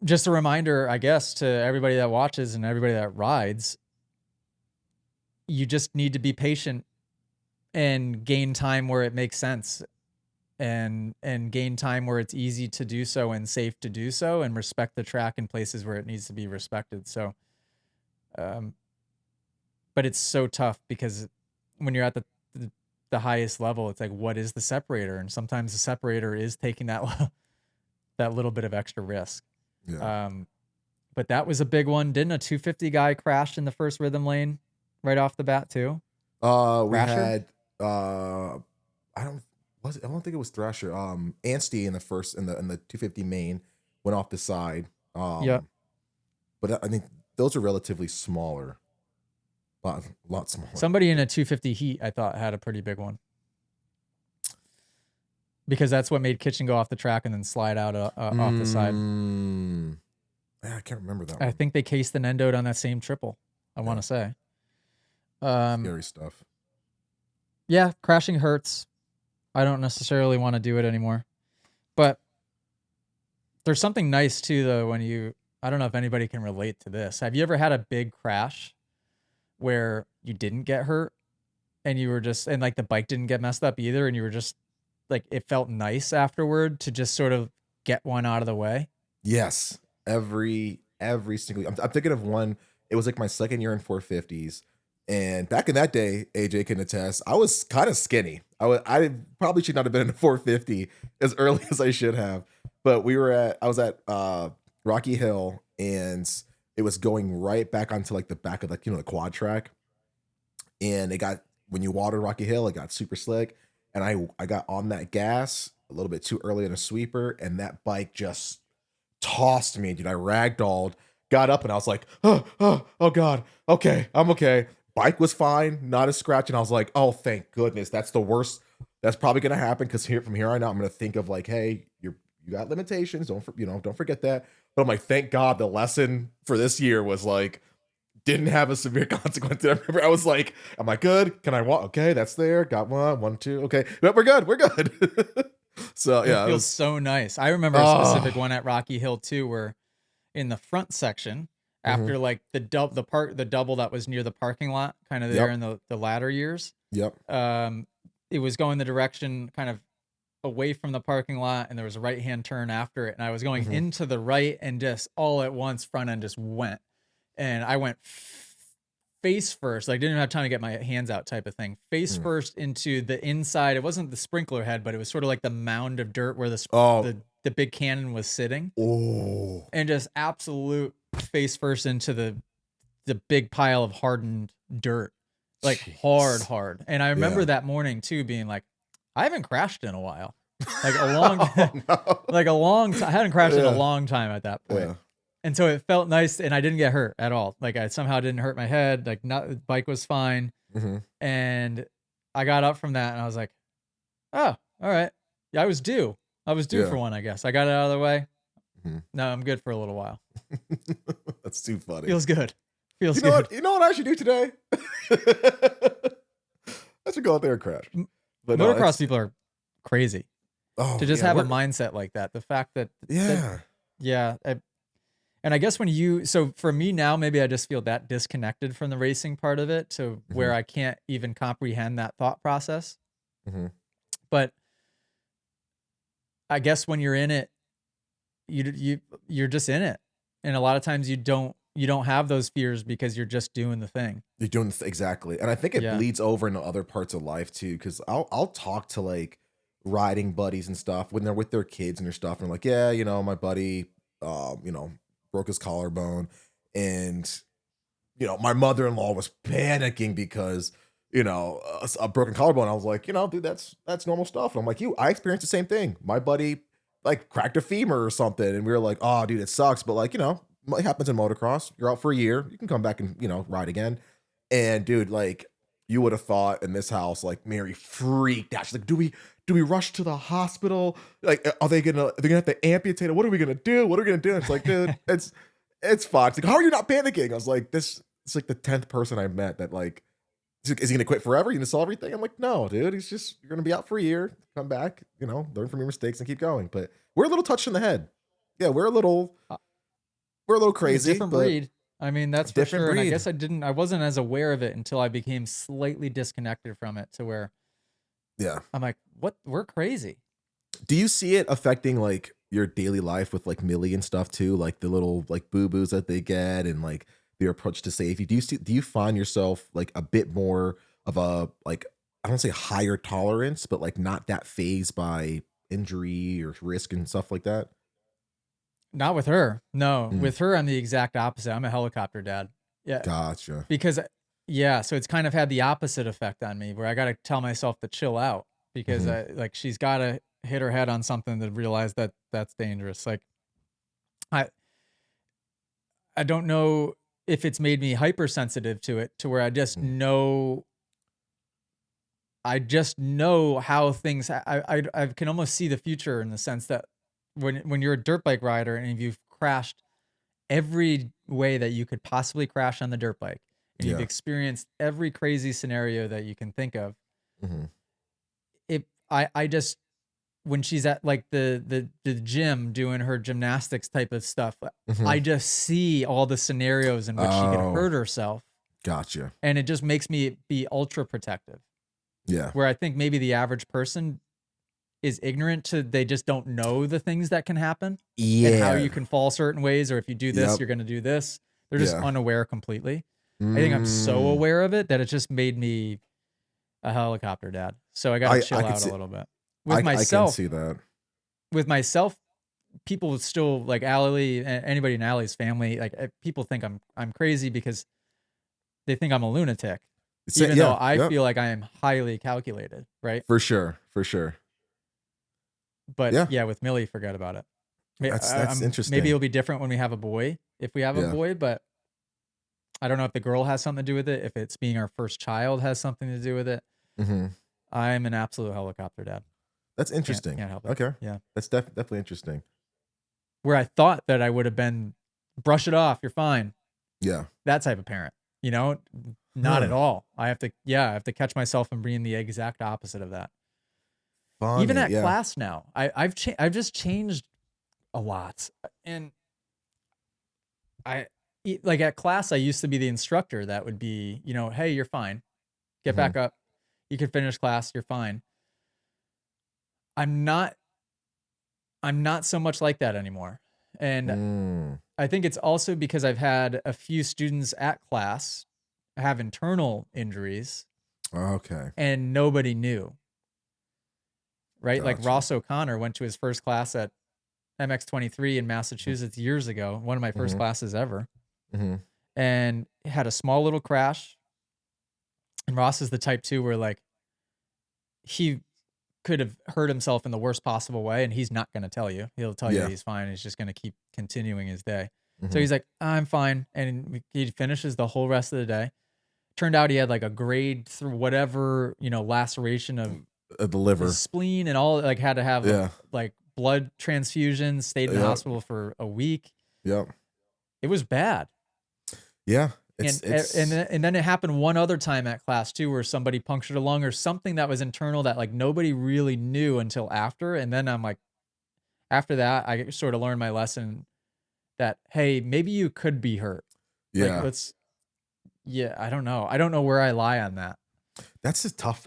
Just a reminder, I guess, to everybody that watches and everybody that rides, you just need to be patient and gain time where it makes sense, and gain time where it's easy to do so and safe to do so, and respect the track in places where it needs to be respected. So, but it's so tough because when you're at the highest level, it's like, what is the separator? And sometimes the separator is taking that little bit of extra risk. Yeah. But that was a big one. Didn't a 250 guy crash in the first rhythm lane right off the bat too? We had I don't think it was Thrasher. Anstey in the 250 main went off the side. But I think those are relatively smaller. A lot smaller. Somebody in a 250 heat, I thought, had a pretty big one. Because that's what made Kitchen go off the track and then slide out off the side. Yeah, I can't remember that one. I think they cased the Nendo on that same triple, I want to say. Scary stuff. Yeah, crashing hurts. I don't necessarily want to do it anymore. But there's something nice too, though, when I don't know if anybody can relate to this. Have you ever had a big crash where you didn't get hurt and you were just, and like the bike didn't get messed up either, and you were just like, it felt nice afterward to just sort of get one out of the way? Yes. Every single, I'm thinking of one. It was like my second year in 450s. And back in that day, AJ can attest, I was kind of skinny. I probably should not have been in a 450 as early as I should have. But I was at Rocky Hill, and it was going right back onto like the back of the quad track. And when you water Rocky Hill, it got super slick. And I got on that gas a little bit too early in a sweeper, and that bike just tossed me, dude. I ragdolled, got up, and I was like, oh God, okay, I'm okay. Bike was fine, not a scratch, and I was like, oh, thank goodness. That's the worst. That's probably gonna happen, because from here on out, I'm gonna think of like, hey, you got limitations. Don't forget that. But I'm like, thank God, the lesson for this year was like, didn't have a severe consequence. I remember I was like, am I good? Can I walk? Okay, that's there. Got one, two. Okay, but we're good. So yeah, it feels so nice. I remember a specific one at Rocky Hill too, where in the front section, after like the double that was near the parking lot, kind of there in the latter years. Yep. It was going the direction kind of away from the parking lot, and there was a right-hand turn after it, and I was going into the right, and just all at once front end just went, and I went face first, like didn't have time to get my hands out type of thing, face first into the inside. It wasn't the sprinkler head, but it was sort of like the mound of dirt where the big cannon was sitting. And just absolute face first into the big pile of hardened dirt, like hard. And I remember that morning too being like, I haven't crashed in a while, like a long like a long time. I hadn't crashed in a long time at that point. And so it felt nice, and I didn't get hurt at all. Like I somehow didn't hurt my head. Like the bike was fine. And I got up from that and I was like, oh, all right. Yeah, I was due for one, I guess. I got it out of the way. No, I'm good for a little while. That's too funny. Feels good. Feels good. Good. You know what I should do today? I should go out there and crash. But motocross people are crazy. To just have a mindset like that. The fact that and I guess so for me now, maybe I just feel that disconnected from the racing part of it, to where I can't even comprehend that thought process. But I guess when you're in it, you're just in it, and a lot of times you don't have those fears because you're just doing the thing. You're doing exactly, and I think it bleeds over into other parts of life too. Because I'll talk to like riding buddies and stuff when they're with their kids and their stuff, and I'm like, yeah, you know, my buddy, broke his collarbone, and my mother-in-law was panicking because a broken collarbone. I was like, dude, that's normal stuff. And I'm like, I experienced the same thing. My buddy like cracked a femur or something, and we were like, oh, dude, it sucks, but like, it happens in motocross. You're out for a year, you can come back and ride again. And dude, like, you would have thought in this house, like, Mary freaked out. She's like, do we rush to the hospital? Like, are they gonna have to amputate it? What are we gonna do? And it's like, dude, it's fine. It's like, how are you not panicking? I was like, it's like the 10th person I met that like, is he gonna quit forever? You gonna sell everything? I'm like, no, dude. You're gonna be out for a year, come back, learn from your mistakes and keep going. But we're a little touched in the head. Yeah, we're a little crazy. Different breed. I mean, that's for sure. Breed. And I wasn't as aware of it until I became slightly disconnected from it, to where I'm like, what? We're crazy. Do you see it affecting like your daily life with like Millie and stuff too? Like the little like boo-boos that they get, and like their approach to safety. Do you find yourself like a bit more of a, like, I don't say higher tolerance, but like not that phased by injury or risk and stuff like that? Not with her. No, with her, I'm the exact opposite. I'm a helicopter dad. Yeah. Gotcha. Because so it's kind of had the opposite effect on me, where I got to tell myself to chill out, because she's got to hit her head on something to realize that that's dangerous. Like I don't know if it's made me hypersensitive to it, to where I just know how things, I can almost see the future, in the sense that when you're a dirt bike rider and you've crashed every way that you could possibly crash on the dirt bike, and you've experienced every crazy scenario that you can think of, I just, when she's at like the gym doing her gymnastics type of stuff, I just see all the scenarios in which she could hurt herself. Gotcha. And it just makes me be ultra protective. Yeah. Where I think maybe the average person is ignorant to, they just don't know the things that can happen. Yeah. And how you can fall certain ways, or if you do this, you're going to do this. They're just unaware completely. I think I'm so aware of it that it just made me a helicopter dad. So I got to chill out a little bit. With myself, I can see that. With myself, people still like Allie, anybody in Allie's family, like people think I'm crazy because they think I'm a lunatic, even though I feel like I am highly calculated, right? For sure. But with Millie, forget about it. That's interesting. Maybe it'll be different when we have a boy, if we have a boy, but I don't know if the girl has something to do with it. If it's being our first child has something to do with it. I'm an absolute helicopter dad. That's interesting. Can't help it. Okay. Yeah. That's definitely interesting. Where I thought that I would have been, brush it off, you're fine. Yeah. That type of parent, not at all. I have to catch myself from being the exact opposite of that. Funny, even at class now, I've just changed a lot. And like at class, I used to be the instructor that would be, you know, hey, you're fine. Get back up. You can finish class. You're fine. I'm not so much like that anymore. And I think it's also because I've had a few students at class have internal injuries. Okay. And nobody knew. Right? Gotcha. Like Ross O'Connor went to his first class at MX23 in Massachusetts years ago, one of my first classes ever. And had a small little crash. And Ross is the type too where like he could have hurt himself in the worst possible way, and he's not going to tell you. He'll tell you he's fine. He's just going to keep continuing his day. So he's like, I'm fine. And he finishes the whole rest of the day. Turned out he had like a grade through whatever, you know, laceration of the liver, his spleen, and all, like had to have like blood transfusions, stayed in the hospital for a week. Yep. It was bad. Yeah. And then it happened one other time at class too, where somebody punctured a lung or something that was internal that like nobody really knew until after. And then I'm like, after that, I sort of learned my lesson that, hey, maybe you could be hurt. Yeah. Like, I don't know. I don't know where I lie on that. That's a tough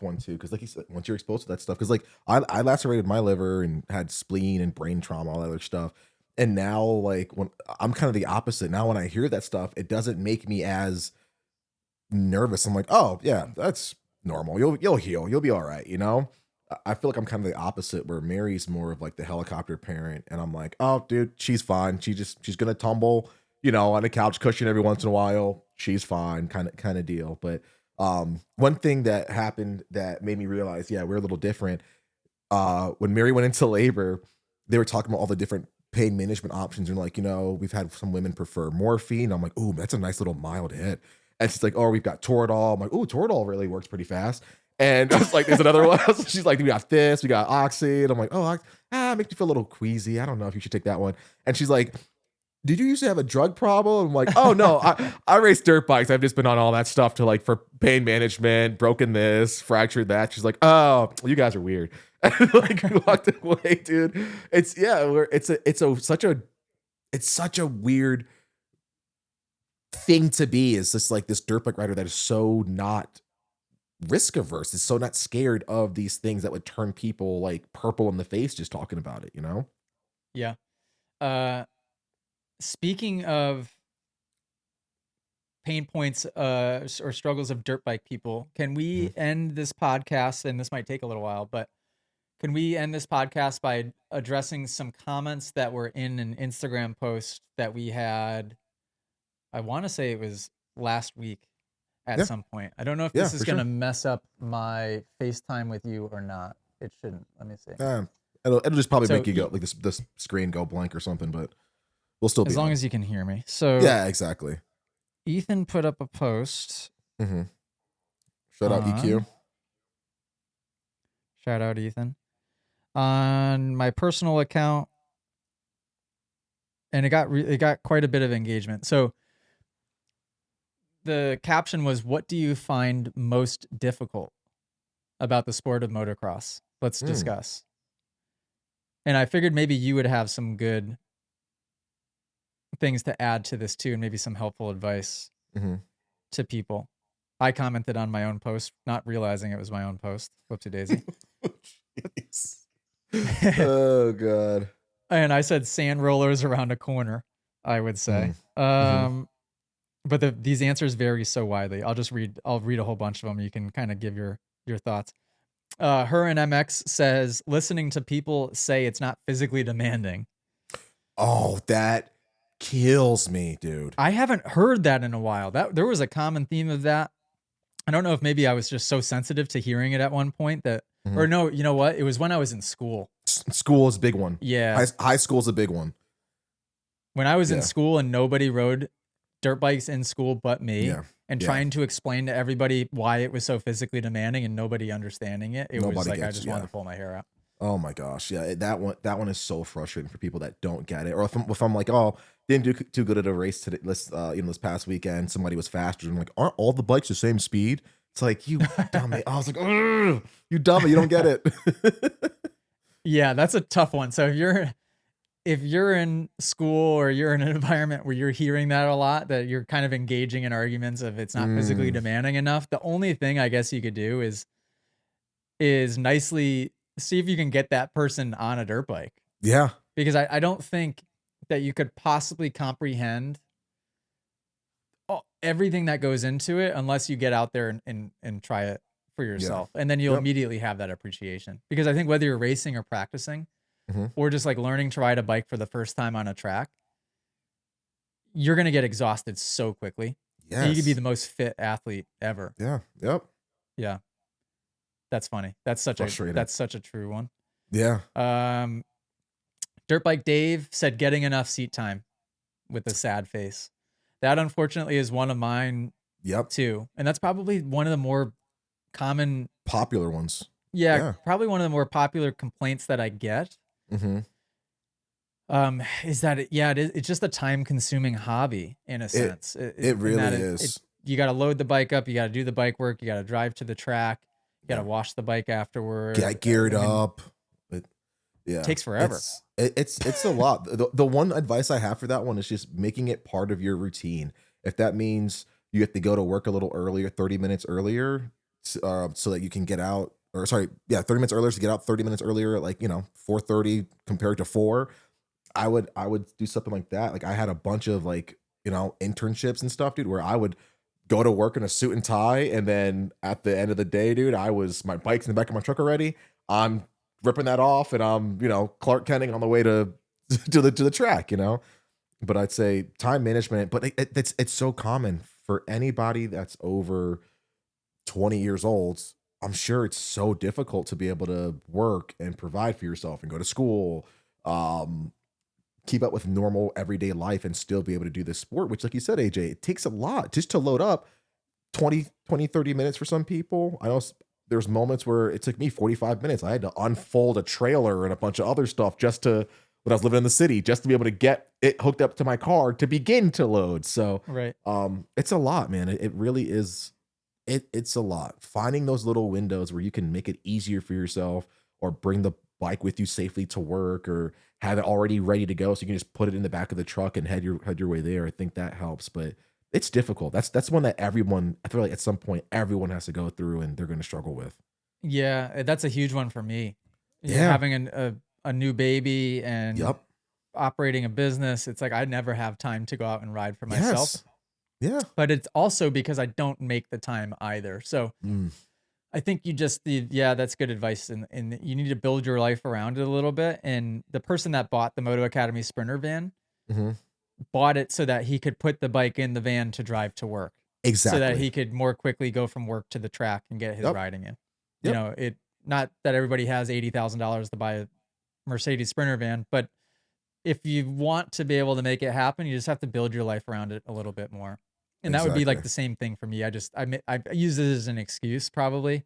one too. Cause like you said, once you're exposed to that stuff, cause like I lacerated my liver and had spleen and brain trauma, all that other stuff. And now, like, when I'm kind of the opposite. Now, when I hear that stuff, it doesn't make me as nervous. I'm like, oh yeah, that's normal. You'll heal. You'll be all right. You know. I feel like I'm kind of the opposite, where Mary's more of like the helicopter parent, and I'm like, oh, dude, she's fine. She's gonna tumble, you know, on a couch cushion every once in a while. She's fine, kind of deal. But one thing that happened that made me realize, yeah, we're a little different. When Mary went into labor, they were talking about all the different pain management options, and like, you know, we've had some women prefer morphine. I'm like, ooh, that's a nice little mild hit. And she's like, oh, we've got Toradol. I'm like, ooh, Toradol really works pretty fast. And I was like, there's another one. She's like, we got this, we got Oxy. And I'm like, oh, makes me feel a little queasy. I don't know if you should take that one. And she's like, did you used to have a drug problem? I'm like, oh no, I race dirt bikes. I've just been on all that stuff to like for pain management, broken this, fractured that. She's like, oh, you guys are weird. And like we walked away, dude. It's such a weird thing to be. Is just like this dirt bike rider that is so not risk averse. Is so not scared of these things that would turn people like purple in the face just talking about it, you know? Yeah. Speaking of pain points or struggles of dirt bike people, can we end this podcast? And this might take a little while, but can we end this podcast by addressing some comments that were in an Instagram post that we had? I want to say it was last week at some point. I don't know if this is going to mess up my FaceTime with you or not. It shouldn't. Let me see. It'll just probably make you go like this screen go blank or something, but we'll still be as long as you can hear me. So yeah, exactly. Ethan put up a post. Shout out EQ. Shout out Ethan. On my personal account, and it got quite a bit of engagement. So the caption was, "What do you find most difficult about the sport of motocross? Let's discuss." And I figured maybe you would have some good things to add to this too, and maybe some helpful advice to people. I commented on my own post, not realizing it was my own post. Whoopsie daisy. Oh god. And I said sand rollers around a corner, I would say. But these answers vary so widely. I'll read a whole bunch of them. You can kind of give your thoughts. Her and MX says, listening to people say it's not physically demanding. Oh, that kills me, dude. I haven't heard that in a while. There was a common theme of that. I don't know if maybe I was just so sensitive to hearing it at one point that, or no, you know what? It was when I was in school. School is a big one. Yeah. High school is a big one. When I was in school and nobody rode dirt bikes in school but me, and trying to explain to everybody why it was so physically demanding and nobody understanding it, was like I just wanted to pull my hair out. Oh my gosh, yeah, that one is so frustrating for people that don't get it. Or if I'm like, oh, didn't do too good at a race today, this past weekend, somebody was faster. I'm like, aren't all the bikes the same speed? It's like, you dummy. I was like, you dummy, you don't get it. Yeah, that's a tough one. So if you're if you're in school or you're in an environment where you're hearing that a lot, that you're kind of engaging in arguments of it's not physically demanding enough, the only thing I guess you could do is nicely see if you can get that person on a dirt bike. Yeah. Because I don't think that you could possibly comprehend everything that goes into it unless you get out there and try it for yourself. And then you'll immediately have that appreciation. Because I think whether you're racing or practicing or just like learning to ride a bike for the first time on a track, you're going to get exhausted so quickly. Yes. You could be the most fit athlete ever. Yeah. Yep. Yeah. That's funny. That's such a true one. Yeah. Dirt Bike Dave said getting enough seat time with a sad face. That unfortunately is one of mine too. And that's probably one of the more common popular ones. Yeah. Probably one of the more popular complaints that I get. Is that it's just a time consuming hobby in a sense. It really is. You got to load the bike up. You got to do the bike work. You got to drive to the track. You got to wash the bike afterward. Get geared up. It takes forever. It's a lot. The one advice I have for that one is just making it part of your routine. If that means you have to go to work a little earlier, 30 minutes earlier, so that you can get out, 30 minutes earlier to get out 30 minutes earlier, like, 4:30 compared to 4. I would do something like that. Like I had a bunch of like, internships and stuff, dude, where I would go to work in a suit and tie. And then at the end of the day, dude, my bike's in the back of my truck already. I'm ripping that off and I'm, Clark Kenting on the way to the track, but I'd say time management, but it's so common for anybody that's over 20 years old. I'm sure it's so difficult to be able to work and provide for yourself and go to school, keep up with normal everyday life and still be able to do this sport, which like you said, AJ, it takes a lot just to load up 30 minutes for some people. I know there's moments where it took me 45 minutes. I had to unfold a trailer and a bunch of other stuff when I was living in the city, just to be able to get it hooked up to my car to begin to load. So, it's a lot, man. It really is. It's a lot. Finding those little windows where you can make it easier for yourself or bring the bike with you safely to work or have it already ready to go so you can just put it in the back of the truck and head your way there. I think that helps, but it's difficult. That's one that everyone, I feel like at some point everyone has to go through and they're going to struggle with. Yeah, that's a huge one for me. Having a new baby and operating a business, it's like I never have time to go out and ride for myself. Yeah. But it's also because I don't make the time either. So I think that's good advice. And you need to build your life around it a little bit. And the person that bought the Moto Academy Sprinter van bought it so that he could put the bike in the van to drive to work. Exactly. So that he could more quickly go from work to the track and get his riding in. Not that everybody has $80,000 to buy a Mercedes Sprinter van, but if you want to be able to make it happen, you just have to build your life around it a little bit more. And that would be like the same thing for me. I use it as an excuse probably.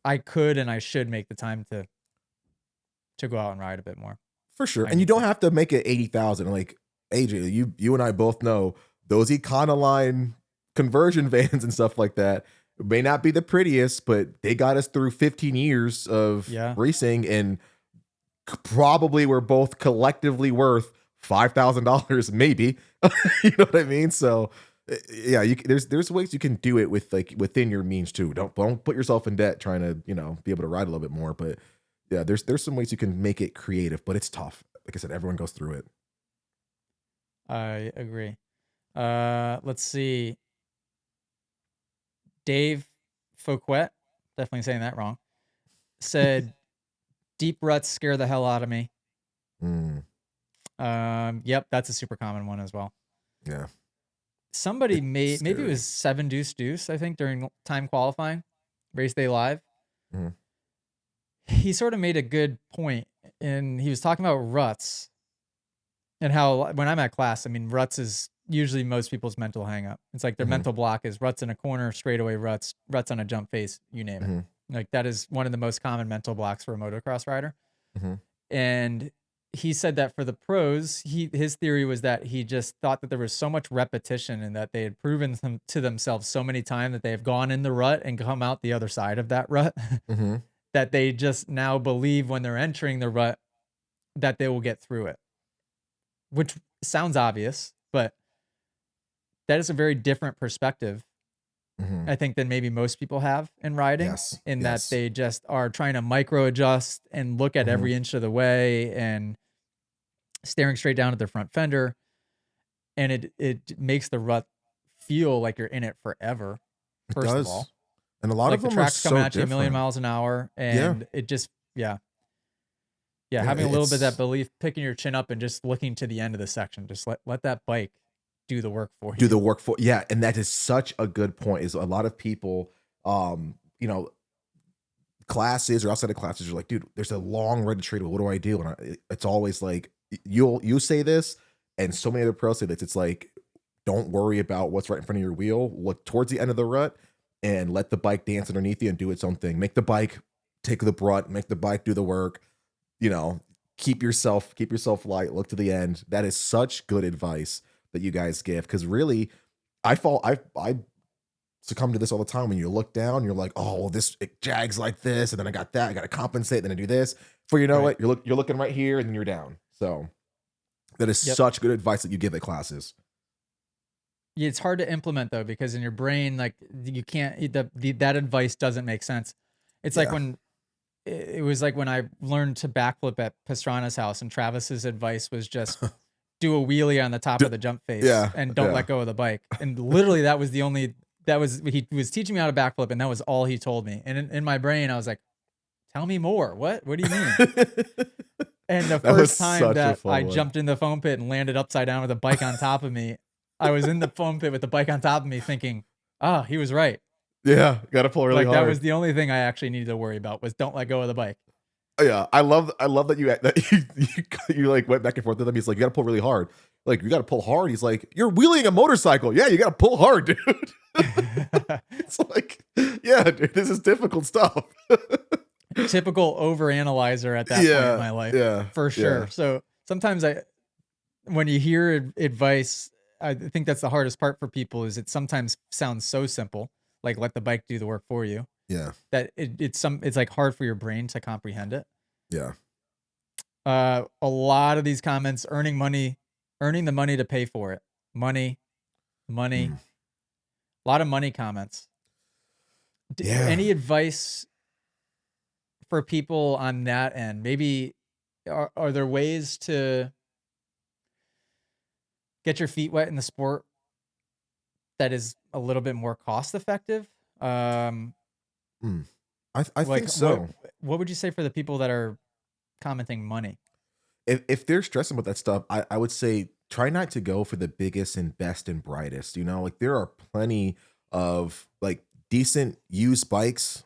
I could and I should make the time to go out and ride a bit more. For sure. And you don't have to make it 80,000. Like AJ, you and I both know those Econoline conversion vans and stuff like that may not be the prettiest, but they got us through 15 years of racing and probably we're both collectively worth $5,000 maybe. You know what I mean? So yeah, there's ways you can do it with like within your means too. Don't put yourself in debt trying to, be able to ride a little bit more, but yeah, there's some ways you can make it creative, but it's tough. Like I said, everyone goes through it. I agree. Let's see. Dave Fouquet, definitely saying that wrong, said deep ruts scare the hell out of me. Yep, that's a super common one as well. Yeah. Somebody maybe it was 7 Deuce, I think, during time qualifying, race day live. He sort of made a good point, and he was talking about ruts and how when I'm at class, I mean, ruts is usually most people's mental hang up. It's like their mental block is ruts in a corner, straightaway ruts on a jump face, you name it. Like that is one of the most common mental blocks for a motocross rider. And he said that for the pros, his theory was that he just thought that there was so much repetition and that they had proven to themselves so many times that they have gone in the rut and come out the other side of that rut that they just now believe when they're entering the rut that they will get through it. which sounds obvious, but that is a very different perspective, I think, than maybe most people have in riding, Yes. in that Yes. they just are trying to micro adjust and look at every inch of the way and staring straight down at their front fender. And it makes the rut feel like you're in it forever, It first of all. does. And a lot of Like the them are track's coming so at you a million different. miles an hour, Yeah. and it just, yeah. Yeah, Yeah. having a little bit of that It's belief, picking your chin up and just looking to the end of the section. Just let that bike do the work for do you. the work for, yeah. And that is such a good point, is a lot of people, you know, classes or outside of classes are like, dude, there's a long road to trade. What do I do? And it's always like, you say this, and so many other pros say this. It's like, don't worry about what's right in front of your wheel. Look towards the end of the rut and let the bike dance underneath you and do its own thing. Make the bike take the brunt, make the bike do the work, you know, keep yourself light, look to the end. That is such good advice that you guys give. Cause really, I succumb to this all the time. When you look down, you're like, oh, well, this, it jags like this, and then I got that, I got to compensate, then I do this. For, you know Right. what, you're looking right here, and then you're down. So that is Yep. such good advice that you give at classes. Yeah, it's hard to implement though, because in your brain, like you can't, that advice doesn't make sense. It's like Yeah. when it was like when I learned to backflip at Pastrana's house, and Travis's advice was just do a wheelie on the top of the jump face Yeah. and don't Yeah. let go of the bike. And literally that was the only, he was teaching me how to backflip, and that was all he told me. And in my brain, I was like, tell me more. What do you mean? And the That was first time such a that fun I one. jumped in the foam pit and landed upside down with a bike on top of me, I was in the foam pit with the bike on top of me thinking, oh, he was right. Yeah. Got to pull really Like hard. that was the only thing I actually needed to worry about, was don't let go of the bike. Yeah. I love that you like went back and forth with him. He's like, you got to pull really hard. Like, you got to pull hard. He's like, you're wheeling a motorcycle. Yeah. You got to pull hard, dude. It's like, yeah, dude, this is difficult stuff. Typical overanalyzer at that point in my life. Yeah. For sure. Yeah. So sometimes when you hear advice, I think that's the hardest part for people, is it sometimes sounds so simple, like let the bike do the work for you, Yeah. that it's like hard for your brain to comprehend it. Yeah. A lot of these comments, earning the money to pay for it. Money. A lot of money comments. Yeah. Any advice for people on that end? Maybe are there ways to get your feet wet in the sport that is a little bit more cost effective? I Like think so. what would you say for the people that are commenting money? If they're stressing with that stuff, I would say try not to go for the biggest and best and brightest. You know, like there are plenty of like decent used bikes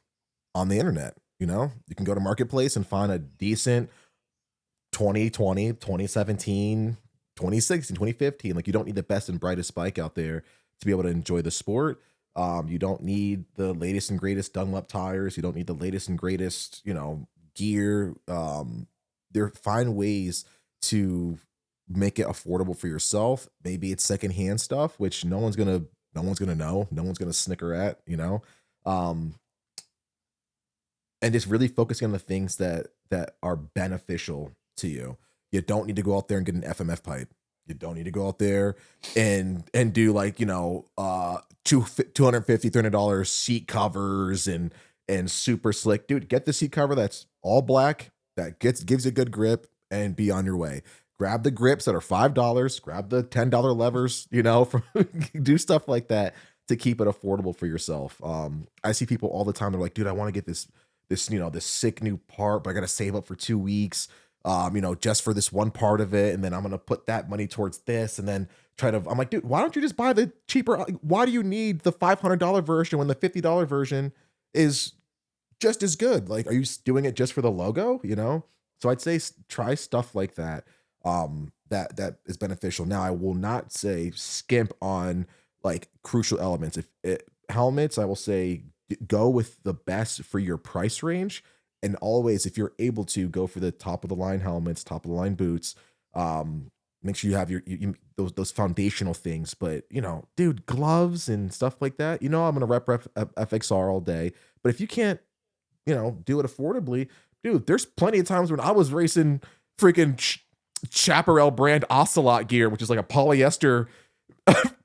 on the internet. You know, you can go to Marketplace and find a decent 2020, 2017, 2016, 2015. Like, you don't need the best and brightest bike out there to be able to enjoy the sport. You don't need the latest and greatest Dunlop tires. You don't need the latest and greatest, you know, gear. Find ways to make it affordable for yourself. Maybe it's secondhand stuff, which no one's gonna know. No one's gonna snicker at, you know. And just really focusing on the things that are beneficial to you. You don't need to go out there and get an FMF pipe. You don't need to go out there and do like, you know, $250, $300 seat covers and super slick. Dude, get the seat cover that's all black, that gives you a good grip, and be on your way. Grab the grips that are $5, grab the $10 levers, you know, do stuff like that to keep it affordable for yourself. I see people all the time, they're like, dude, I want to get this, you know, this sick new part, but I got to save up for 2 weeks, you know, just for this one part of it. And then I'm going to put that money towards this. And then I'm like, dude, why don't you just buy the cheaper? Why do you need the $500 version when the $50 version is just as good? Like, are you doing it just for the logo? You know? So I'd say try stuff like that. That is beneficial. Now, I will not say skimp on like crucial elements. Helmets, I will say go with the best for your price range, and always, if you're able to, go for the top of the line helmets, top of the line boots. Make sure you have those foundational things. But, you know, dude, gloves and stuff like that. You know, I'm gonna rep FXR all day, but if you can't, you know, do it affordably, dude, there's plenty of times when I was racing freaking Chaparral brand Ocelot gear, which is like a polyester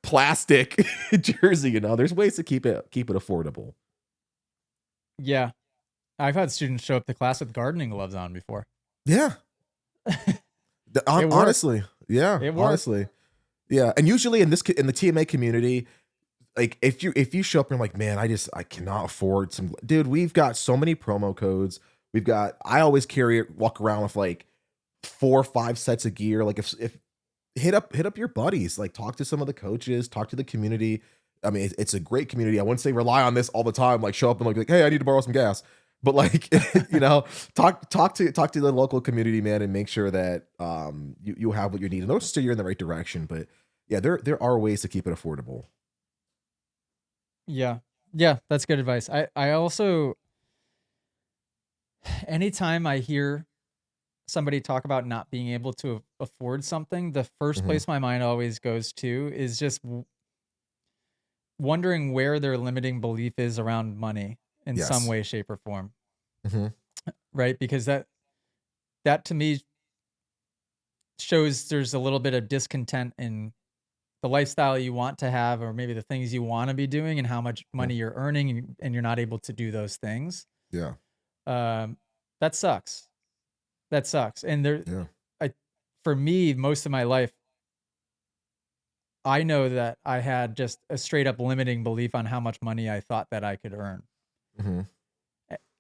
plastic jersey. You know, there's ways to keep it affordable. Yeah, I've had students show up to class with gardening gloves on before. Yeah. Honestly, yeah, honestly, yeah. And usually in the TMA community, like if you show up and you're like, man, I cannot afford some, dude. We've got so many promo codes. I always walk around with like 4 or 5 sets of gear. Like if hit up your buddies, like talk to some of the coaches, talk to the community. I mean, it's a great community. I wouldn't say rely on this all the time. Like show up and like, hey, I need to borrow some gas. But like, you know, talk to the local community, man, and make sure that you have what you need, and those steer you in the right direction. But yeah, there are ways to keep it affordable. Yeah, that's good advice. I also, anytime I hear somebody talk about not being able to afford something, the first place my mind always goes to is just wondering where their limiting belief is around money in some way, shape, or form. Right? Because that to me shows there's a little bit of discontent in the lifestyle you want to have, or maybe the things you want to be doing, and how much money you're earning, and you're not able to do those things. Yeah. That sucks. And for me, most of my life, I know that I had just a straight up limiting belief on how much money I thought that I could earn.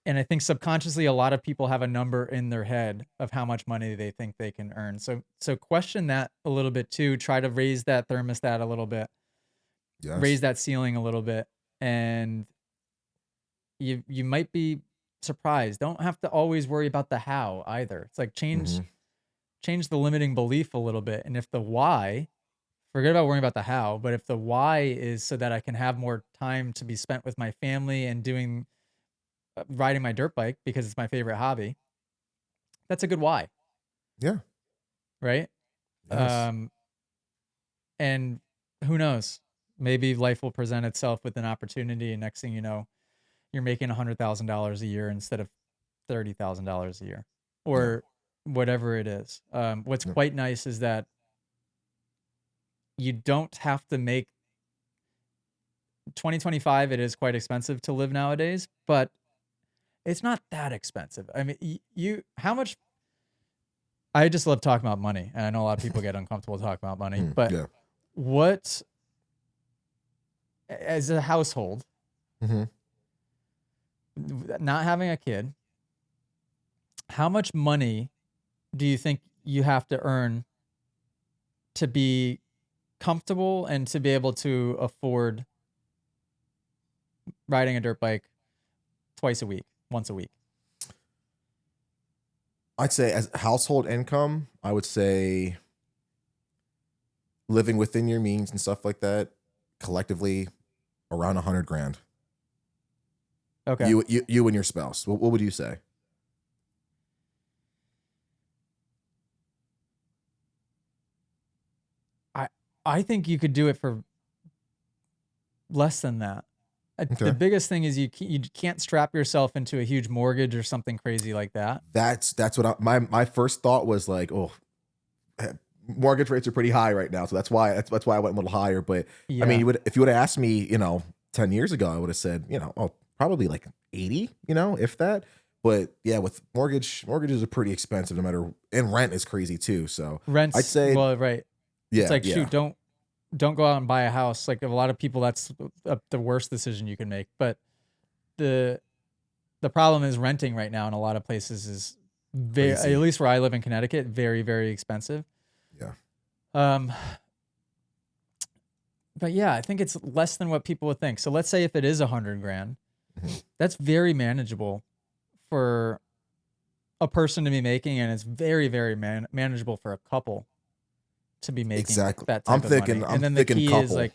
And I think subconsciously a lot of people have a number in their head of how much money they think they can earn. So question that a little bit too. Try to raise that thermostat a little bit. Raise that ceiling a little bit, and you might be surprised. Don't have to always worry about the how either. It's like change the limiting belief a little bit. And if the why, forget about worrying about the how, but if the why is so that I can have more time to be spent with my family and doing riding my dirt bike because it's my favorite hobby, that's a good why. Yeah. Right. Yes. And who knows, maybe life will present itself with an opportunity, and next thing you know, you're making $100,000 a year instead of $30,000 a year, or whatever it is. What's quite nice is that you don't have to make 2025. It is quite expensive to live nowadays, but it's not that expensive. I mean, how much? I just love talking about money, and I know a lot of people get uncomfortable talking about money, but what, as a household, not having a kid, how much money do you think you have to earn to be comfortable and to be able to afford riding a dirt bike once a week? I'd say as household income, I would say living within your means and stuff like that, collectively around $100,000. Okay. You and your spouse. What would you say? I think you could do it for less than that. Okay. The biggest thing is you can't strap yourself into a huge mortgage or something crazy like that. That's what my first thought was, like, oh, mortgage rates are pretty high right now, so that's why I went a little higher. But I mean, if you would have asked me, 10 years ago, I would have said, probably like 80, if that. But yeah, with mortgages are pretty expensive, no matter, and rent is crazy too. So rent's, I'd say, well, right. Yeah, it's like, shoot, don't go out and buy a house. Like, a lot of people, that's the worst decision you can make. But the problem is renting right now in a lot of places is very, at least where I live in Connecticut, very, very expensive. Yeah. But yeah, I think it's less than what people would think. So let's say if it is $100,000, that's very manageable for a person to be making, and it's very, very manageable for a couple to be making that type of money. And then the key couple. Is like,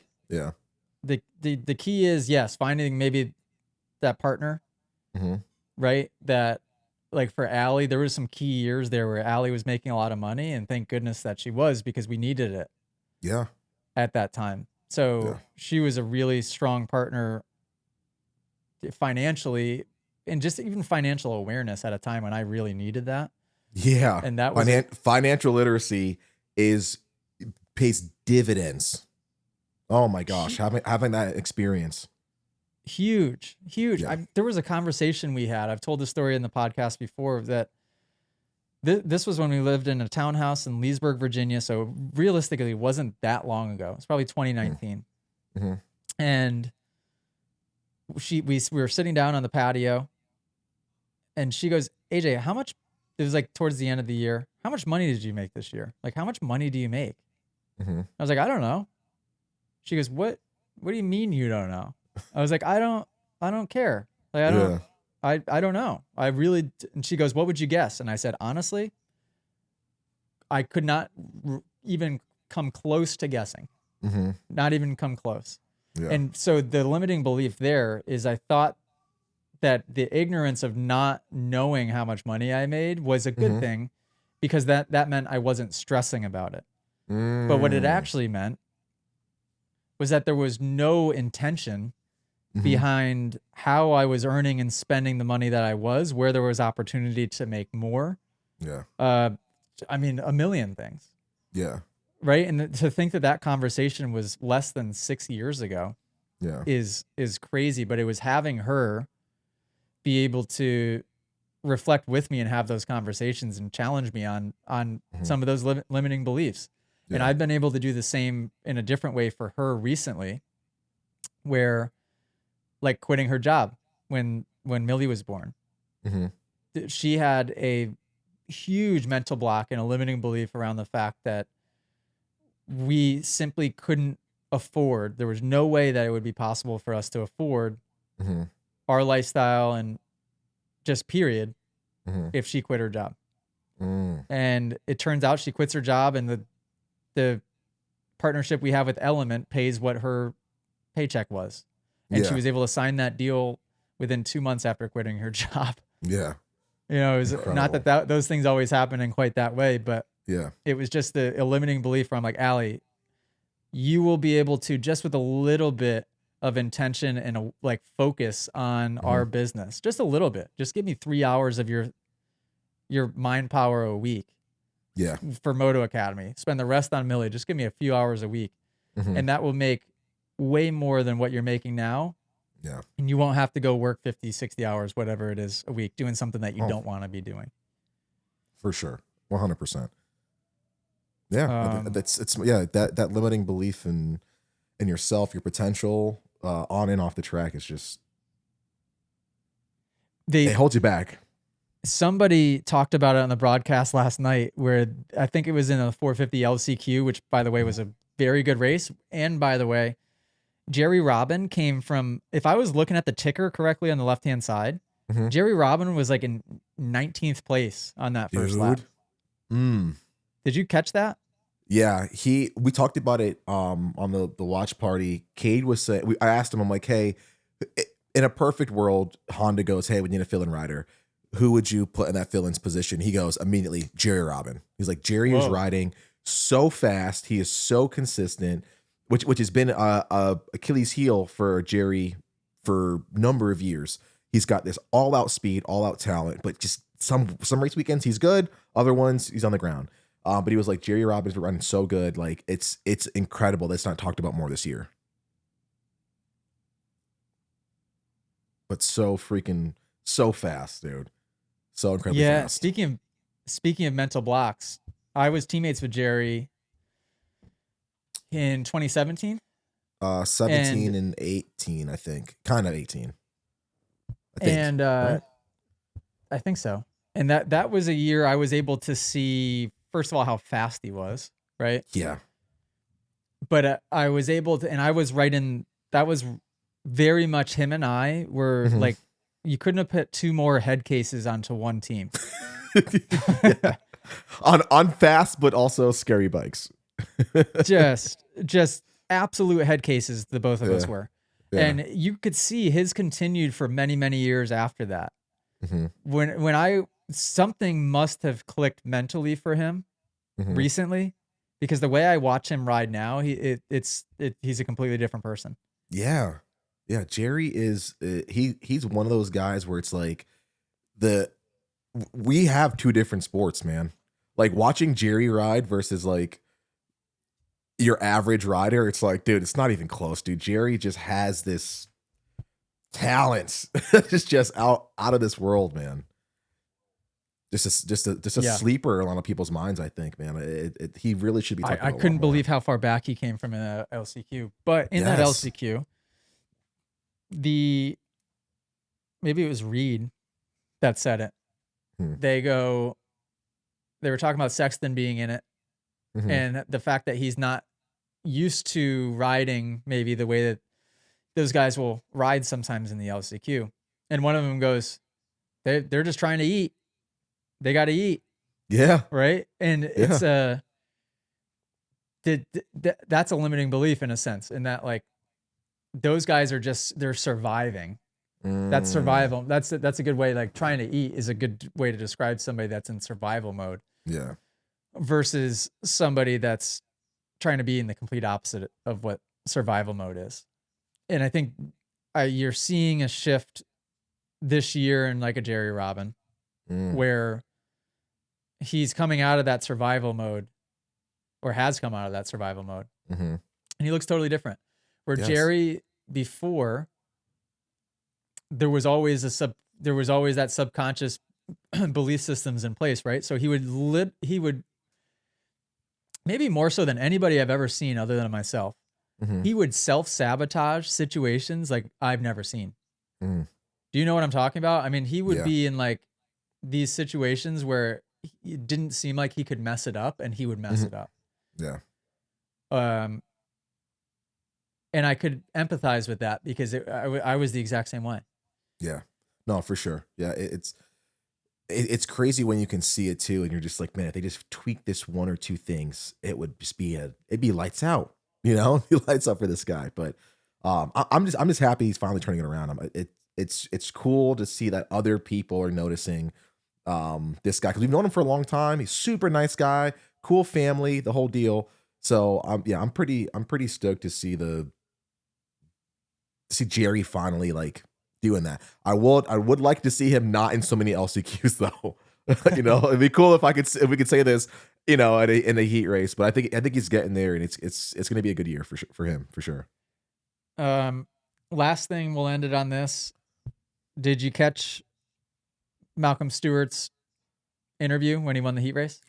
the key is, yes, finding maybe that partner, right? That, like, for Allie, there was some key years there where Allie was making a lot of money, and thank goodness that she was, because we needed it. Yeah. At that time. So she was a really strong partner financially, and just even financial awareness at a time when I really needed that. Yeah. And that was Financial literacy pays dividends. Oh my gosh, having that experience. Huge. Yeah. There was a conversation we had. I've told this story in the podcast before that this was when we lived in a townhouse in Leesburg, Virginia. So realistically, it wasn't that long ago. It's probably 2019. Mm-hmm. And we were sitting down on the patio, and she goes, AJ, how much, it was like towards the end of the year, how much money did you make this year? Like, how much money do you make? Mm-hmm. I was like, I don't know. She goes, what do you mean you don't know? I was like, I don't care. Like, I don't know. I really, and she goes, what would you guess? And I said, honestly, I could not even come close to guessing. Mm-hmm. Not even come close. Yeah. And so the limiting belief there is I thought that the ignorance of not knowing how much money I made was a good thing, because that meant I wasn't stressing about it. But what it actually meant was that there was no intention behind how I was earning and spending the money that I was, where there was opportunity to make more. Yeah. I mean, a million things. Yeah. Right. And to think that conversation was less than 6 years ago is crazy. But it was having her be able to reflect with me and have those conversations and challenge me on some of those limiting beliefs. Yeah. And I've been able to do the same in a different way for her recently, where like quitting her job when Millie was born. She had a huge mental block and a limiting belief around the fact that we simply couldn't afford. There was no way that it would be possible for us to afford our lifestyle and just period if she quit her job. And it turns out she quits her job, and the partnership we have with LMNT pays what her paycheck was. And she was able to sign that deal within 2 months after quitting her job. Yeah. You know, it was not that those things always happen in quite that way, but it was just a limiting belief where I'm like, Allie, you will be able to, just with a little bit of intention and a like focus on our business, just a little bit, just give me 3 hours of your mind power a week. Yeah. For Moto Academy. Spend the rest on Millie. Just give me a few hours a week. And that will make way more than what you're making now. Yeah. And you won't have to go work 50, 60 hours, whatever it is a week, doing something that you don't want to be doing. For sure. 100%. Yeah. That limiting belief in yourself, your potential, on and off the track is just, it holds you back. Somebody talked about it on the broadcast last night, where I think it was in a 450 LCQ, which by the way was a very good race. And by the way, Jerry Robin came from, if I was looking at the ticker correctly on the left-hand side, Jerry Robin was like in 19th place on that first lap. Did you catch that? Yeah, we talked about it on the watch party. Cade was saying, I asked him, I'm like, hey, in a perfect world, Honda goes, hey, we need a fill-in rider. Who would you put in that fill-in's position? He goes immediately, Jerry Robin. He's like, Jerry is riding so fast. He is so consistent, which has been a Achilles heel for Jerry for a number of years. He's got this all-out speed, all-out talent, but just some race weekends he's good, other ones he's on the ground. But he was like, Jerry Robin's running so good, like it's incredible that's not talked about more this year. But so fast, dude. So incredibly fast. Speaking of mental blocks, I was teammates with Jerry in 2017. 17 and 18, I think. Kind of 18. Right? I think so. And that was a year I was able to see, first of all, how fast he was, right? Yeah. But I was able to, and I was right in, that was very much him and I were like, you couldn't have put two more head cases onto one team. on fast, but also scary bikes. just absolute head cases, the both of us were. Yeah. And you could see his continued for many, many years after that. When something must have clicked mentally for him recently, because the way I watch him ride now, he's a completely different person. Yeah. Yeah. Jerry is, he's one of those guys where it's like we have two different sports, man. Like watching Jerry ride versus like your average rider, it's like, dude, it's not even close, dude. Jerry just has this talent. It's just out of this world, man. Just a sleeper in a lot of people's minds, I think, man. He really should be talking about. I couldn't believe how far back he came from an LCQ. But in that LCQ, maybe it was Reed that said it. They were talking about Sexton being in it, and the fact that he's not used to riding maybe the way that those guys will ride sometimes in the LCQ. And one of them goes, they're just trying to eat. They got to eat. Yeah. Right. And it's that's a limiting belief in a sense, in that like those guys are they're surviving. That's survival. That's a good way. Like trying to eat is a good way to describe somebody that's in survival mode. Yeah. Versus somebody that's trying to be in the complete opposite of what survival mode is. And I think you're seeing a shift this year in like a Jerry Robin, where he's coming out of that survival mode, or has come out of that survival mode, and he looks totally different. Where Jerry before, there was always that subconscious belief systems in place, right? So he would maybe more so than anybody I've ever seen other than myself, he would self-sabotage situations like I've never seen. Do you know what I'm talking about? I mean, he would be in like these situations where it didn't seem like he could mess it up, and he would mess it up. Yeah. And I could empathize with that because I was the exact same way. Yeah. No, for sure. Yeah. It's crazy when you can see it too, and you're just like, man, if they just tweak this one or two things, it would just be it'd be lights out, you know, lights up for this guy. But I'm just happy he's finally turning it around. It's cool to see that other people are noticing this guy, because we've known him for a long time. He's super nice guy, cool family, the whole deal. So I'm pretty stoked to see Jerry finally like doing that. I would like to see him not in so many LCQs though. You know, it'd be cool if we could say this, you know, in a heat race. But I think he's getting there, and it's going to be a good year for him for sure. Last thing, we'll end it on this. Did you catch Malcolm Stewart's interview when he won the heat race?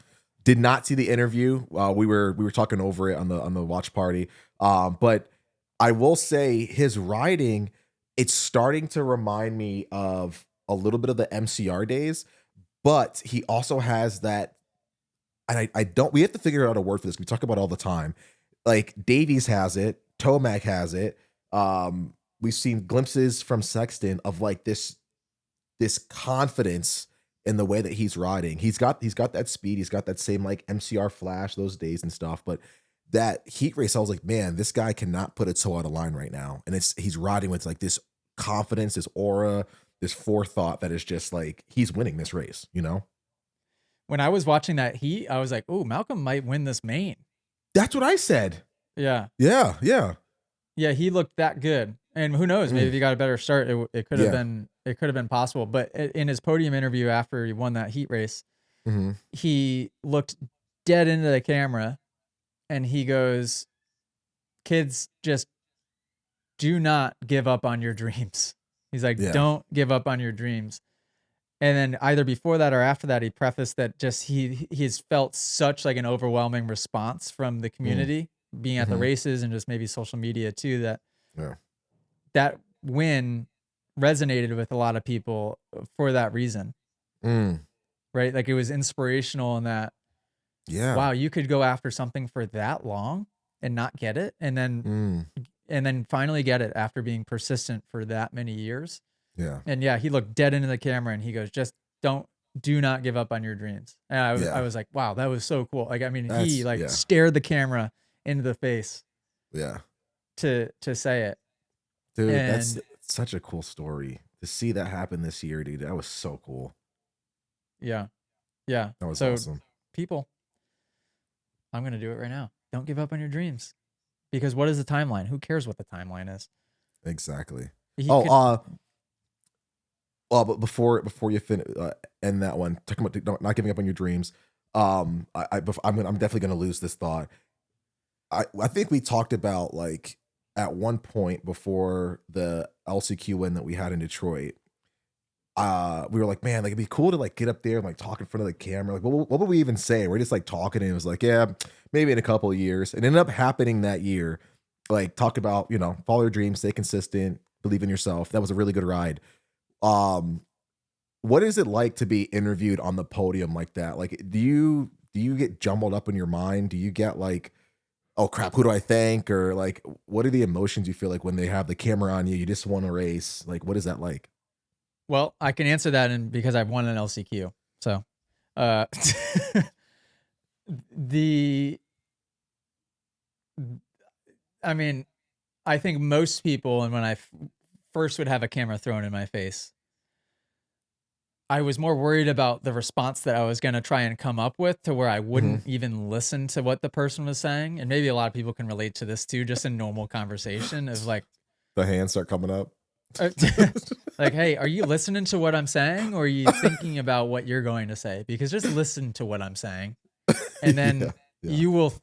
Did not see the interview. We were talking over it on the watch party. But I will say his riding, it's starting to remind me of a little bit of the MCR days, but he also has that, and we have to figure out a word for this. We talk about it all the time. Like Davies has it, Tomac has it. We've seen glimpses from Sexton of like this confidence in the way that he's riding. He's got that speed. He's got that same like MCR flash those days and stuff, but that heat race, I was like, man, this guy cannot put a toe out of line right now. And he's riding with like this confidence, this aura, this forethought that is just like, he's winning this race, you know? When I was watching that heat, I was like, oh, Malcolm might win this main. That's what I said. Yeah. Yeah. Yeah. Yeah. He looked that good. And who knows, maybe if he got a better start, it could have been possible. But in his podium interview after he won that heat race, he looked dead into the camera. And he goes, kids, just do not give up on your dreams. He's like, don't give up on your dreams. And then either before that or after that, he prefaced that just he's felt such like an overwhelming response from the community being at the races, and just maybe social media too, that win resonated with a lot of people for that reason. Right? Like it was inspirational in that. Yeah. Wow, you could go after something for that long and not get it, and then finally get it after being persistent for that many years. Yeah. And yeah, he looked dead into the camera and he goes, just do not give up on your dreams. And I was like, wow, that was so cool. Like, I mean, he like stared the camera into the face. Yeah. To say it. Dude, that's such a cool story. To see that happen this year, dude, that was so cool. Yeah. Yeah. That was awesome. People, I'm going to do it right now. Don't give up on your dreams. Because what is the timeline? Who cares what the timeline is? Exactly. But before you end that one, talking about not giving up on your dreams. I'm definitely gonna lose this thought. I think we talked about like at one point before the LCQ win that we had in Detroit. We were like, man, like it'd be cool to like get up there and like talk in front of the camera. Like, what would we even say? We're just like talking, and it was like, yeah, maybe in a couple of years. It ended up happening that year. Like, talk about, follow your dreams, stay consistent, believe in yourself. That was a really good ride. Um, what is it like to be interviewed on the podium like that? Like, do you get jumbled up in your mind? Do you get like, oh crap, who do I thank? Or like, what are the emotions you feel like when they have the camera on you? You just won a race. Like, what is that like? Well, I can answer that because I've won an LCQ. So, uh, the, I mean, I think most people, and when I first would have a camera thrown in my face, I was more worried about the response that I was going to try and come up with to where I Hmm. wouldn't even listen to what the person was saying. And maybe a lot of people can relate to this too, just in normal conversation of like, The hands start coming up. uh, like, hey, are you listening to what I'm saying, or are you thinking about what you're going to say? Because just listen to what I'm saying. And Yeah, then yeah, you will,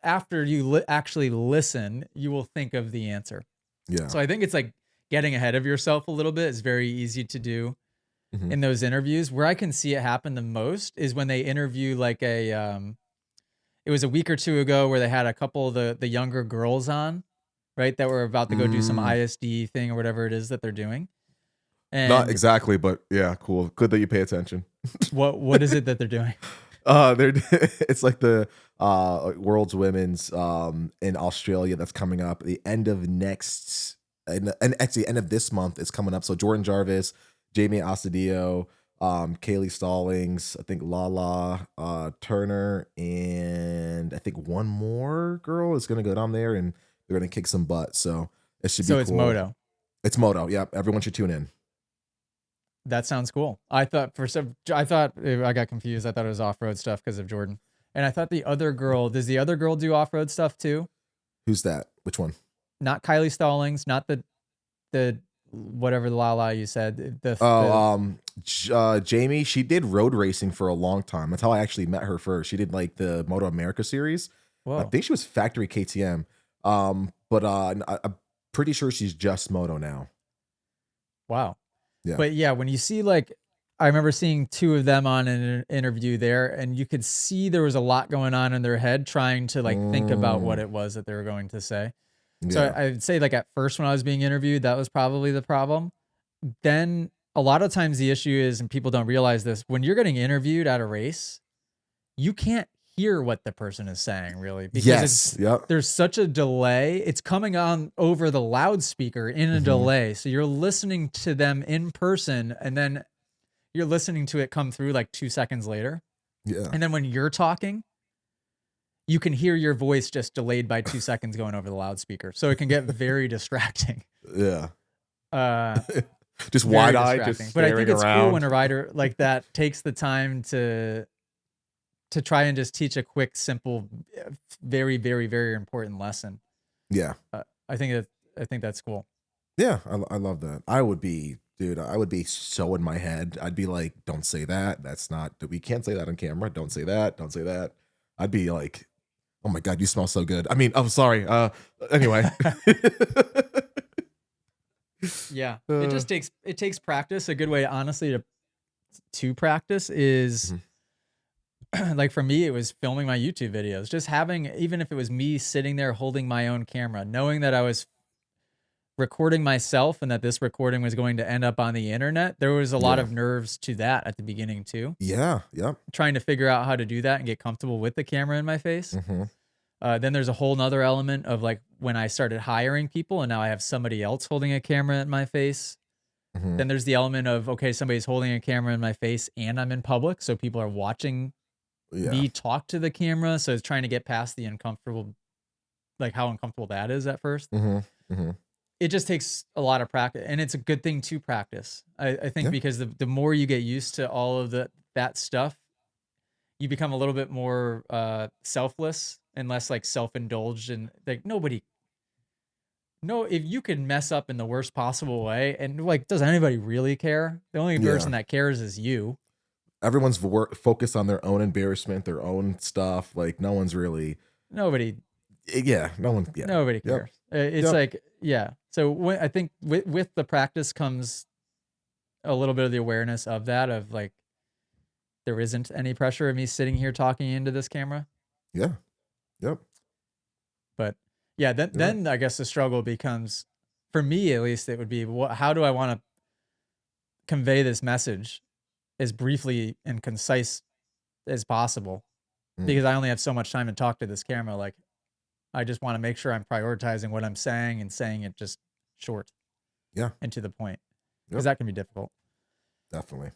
after you actually listen, you will think of the answer. yeah. So I think it's like getting ahead of yourself a little bit is very easy to do Hmm. in those interviews. Where I can see it happen the most is when they interview like it was a week or two ago where they had a couple of the younger girls on, right, that were about to go do some Mm, ISD thing or whatever it is that they're doing. not And exactly, but yeah, cool. Good that you pay attention. what is it that they're doing? They're it's like the World's Women's in Australia that's coming up the end of next and actually end of this month is coming up. So Jordan Jarvis, Jamie Asadio, Kaylee Stallings, I think Lala Turner, and I think one more girl is gonna go down there and they're gonna kick some butt. So it should be So it's cool. Moto. It's Moto. Yep, everyone should tune in. That sounds cool. I thought I thought I got confused. I thought it was off road stuff because of Jordan. And I thought the other girl, does the other girl do off road stuff too? Who's that? Which one? Not Kylie Stallings, not the whatever the Lala you said. Oh, The Jamie, she did road racing for a long time. That's how I actually met her first. She did like the Moto America series. I whoa, think she was factory KTM. But I'm pretty sure she's just Moto now. wow. Yeah. But yeah, when you see like, I remember seeing two of them on an interview there, and you could see there was a lot going on in their head trying to like think about what Mm, it was that they were going to say. So yeah. I'd say like at first when I was being interviewed, that was probably the problem. Then a lot of times the issue is, and people don't realize this, when you're getting interviewed at a race, you can't hear what the person is saying really because Yes. Yep. there's such a delay. It's coming on over the loudspeaker in a Hmm. delay. So you're listening to them in person and then you're listening to it come through like 2 seconds later. Yeah. And then when you're talking, you can hear your voice just delayed by 2 seconds going over the loudspeaker. So it can get very distracting. Yeah. Uh, Just wide Very eyed, just distracting. But I think staring it's cool when around. a rider like that takes the time to try and just teach a quick, simple, very, very, very important lesson. Yeah. I think that I think that's cool. Yeah, I love that. I would be, dude, I would be so in my head. I'd be like, don't say that. That's not, we can't say that on camera. Don't say that. Don't say that. I'd be like, oh my God, you smell so good. I mean, I'm sorry. Anyway. Yeah, uh, it takes practice. A good way, honestly, to practice is mhm. like for me, it was filming my YouTube videos. Just having, even if it was me sitting there holding my own camera, knowing that I was recording myself and that this recording was going to end up on the internet, there was a lot Yeah. of nerves to that at the beginning too. Yeah. Yep. Trying to figure out how to do that and get comfortable with the camera in my face. Hmm. Then there's a whole nother element of like when I started hiring people and now I have somebody else holding a camera in my face. Hmm. Then there's the element of, okay, somebody's holding a camera in my face and I'm in public. So people are watching Yeah. me talk to the camera. So it's trying to get past the uncomfortable, like how uncomfortable that is at first. Hmm. Hmm. It just takes a lot of practice and it's a good thing to practice. I think Yeah. because the more you get used to all of that stuff, you become a little bit more selfless and less like self-indulged and like No, if you can mess up in the worst possible way, and like, does anybody really care? The only person that cares is you. Everyone's focused on their own embarrassment, their own stuff. Like no one's really nobody. Yeah, no one. Yeah, nobody cares. It's like, yeah. So I think with the practice comes a little bit of the awareness of that, of like, there isn't any pressure of me sitting here talking into this camera. Yeah. Yep. But yeah, then I guess the struggle becomes, for me at least, it would be, how do I want to convey this message as briefly and concise as possible? Because I only have so much time to talk to this camera. Like, I just want to make sure I'm prioritizing what I'm saying and saying it just short. Yeah. And to the point. Because that can be difficult. Definitely.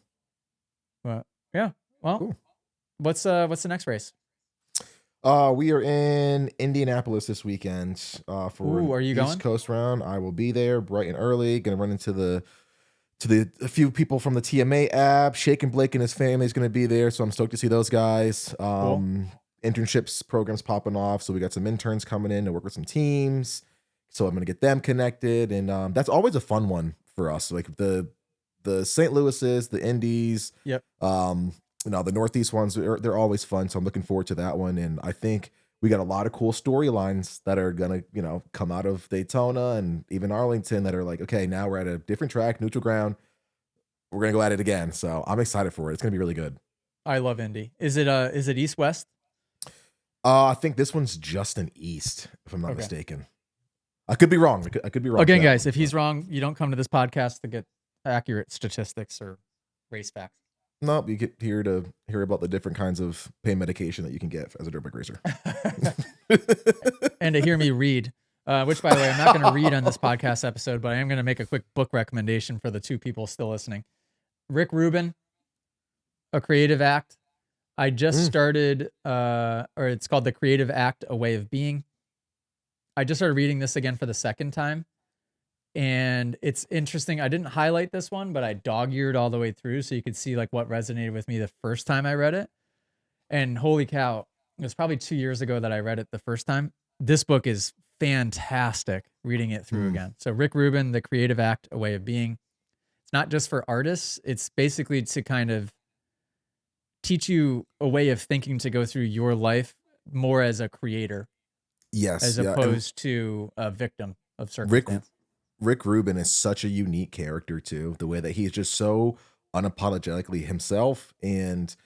But yeah. Well, cool. What's the next race? We are in Indianapolis this weekend for are you East going? Coast round. I will be there bright and early. Gonna run into a few people from the TMA app. Shake and Blake and his family is gonna be there, so I'm stoked to see those guys. Cool. Internships programs popping off, so we got some interns coming in to work with some teams. So I'm gonna get them connected, and that's always a fun one for us. Like the St. Louis's, the Indies. Yep. The Northeast ones, they're always fun. So I'm looking forward to that one. And I think we got a lot of cool storylines that are going to, come out of Daytona and even Arlington that are like, okay, now we're at a different track, neutral ground. We're going to go at it again. So I'm excited for it. It's going to be really good. I love Indy. Is it East West? I think this one's just an East, if I'm not mistaken. I could be wrong. I could be wrong. Again, guys, if he's wrong, you don't come to this podcast to get accurate statistics or race facts. No, you get here to hear about the different kinds of pain medication that you can get as a dirt bike racer. And to hear me read, which, by the way, I'm not going to read on this podcast episode, but I am going to make a quick book recommendation for the two people still listening. Rick Rubin, A Creative Act. I just started, or it's called The Creative Act, A Way of Being. I just started reading this again for the second time. And it's interesting. I didn't highlight this one, but I dog-eared all the way through so you could see like what resonated with me the first time I read it. And holy cow, it was probably 2 years ago that I read it the first time. This book is fantastic reading it through again. So Rick Rubin, The Creative Act, A Way of Being. It's not just for artists. It's basically to kind of teach you a way of thinking to go through your life more as a creator. Yes. As opposed to a victim of circumstance. Rick Rubin is such a unique character too. The way that he's just so unapologetically himself and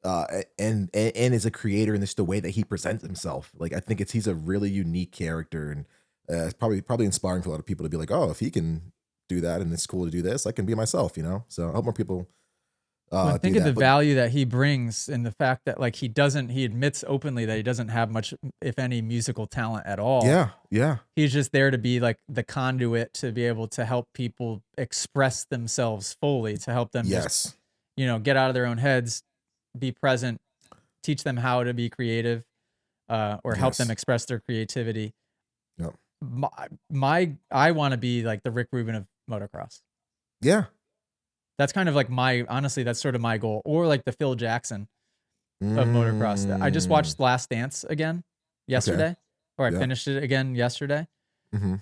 is a creator, and just the way that he presents himself. Like I think he's a really unique character, and it's probably inspiring for a lot of people to be like, oh, if he can do that and it's cool to do this, I can be myself, So I hope more people. Think of the value that he brings, and the fact that like he admits openly that he doesn't have much, if any, musical talent at all. Yeah. He's just there to be like the conduit to be able to help people express themselves fully, to help them just, get out of their own heads, be present, teach them how to be creative, or help them express their creativity. Yep. I want to be like the Rick Rubin of motocross. Yeah. That's kind of like honestly, that's sort of my goal. Or like the Phil Jackson of motocross. I just watched Last Dance again yesterday, or I finished it again yesterday. Mm-hmm.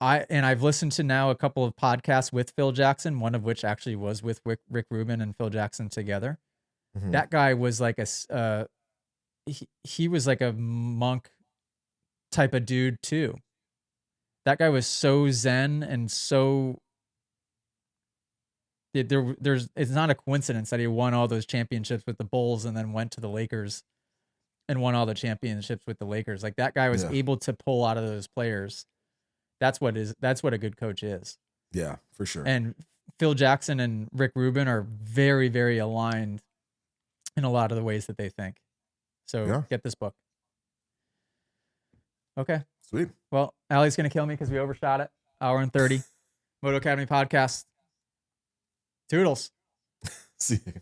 I've listened to now a couple of podcasts with Phil Jackson, one of which actually was with Rick Rubin and Phil Jackson together. Mm-hmm. That guy was like he was like a monk type of dude too. That guy was so zen and so. It's not a coincidence that he won all those championships with the Bulls and then went to the Lakers and won all the championships with the Lakers. Like that guy was able to pull out of those players. That's what a good coach is. Yeah, for sure. And Phil Jackson and Rick Rubin are very, very aligned in a lot of the ways that they think. So get this book. Okay. Sweet. Well, Allie's going to kill me because we overshot it. Hour and 30. Moto Academy podcast. Toodles. See you.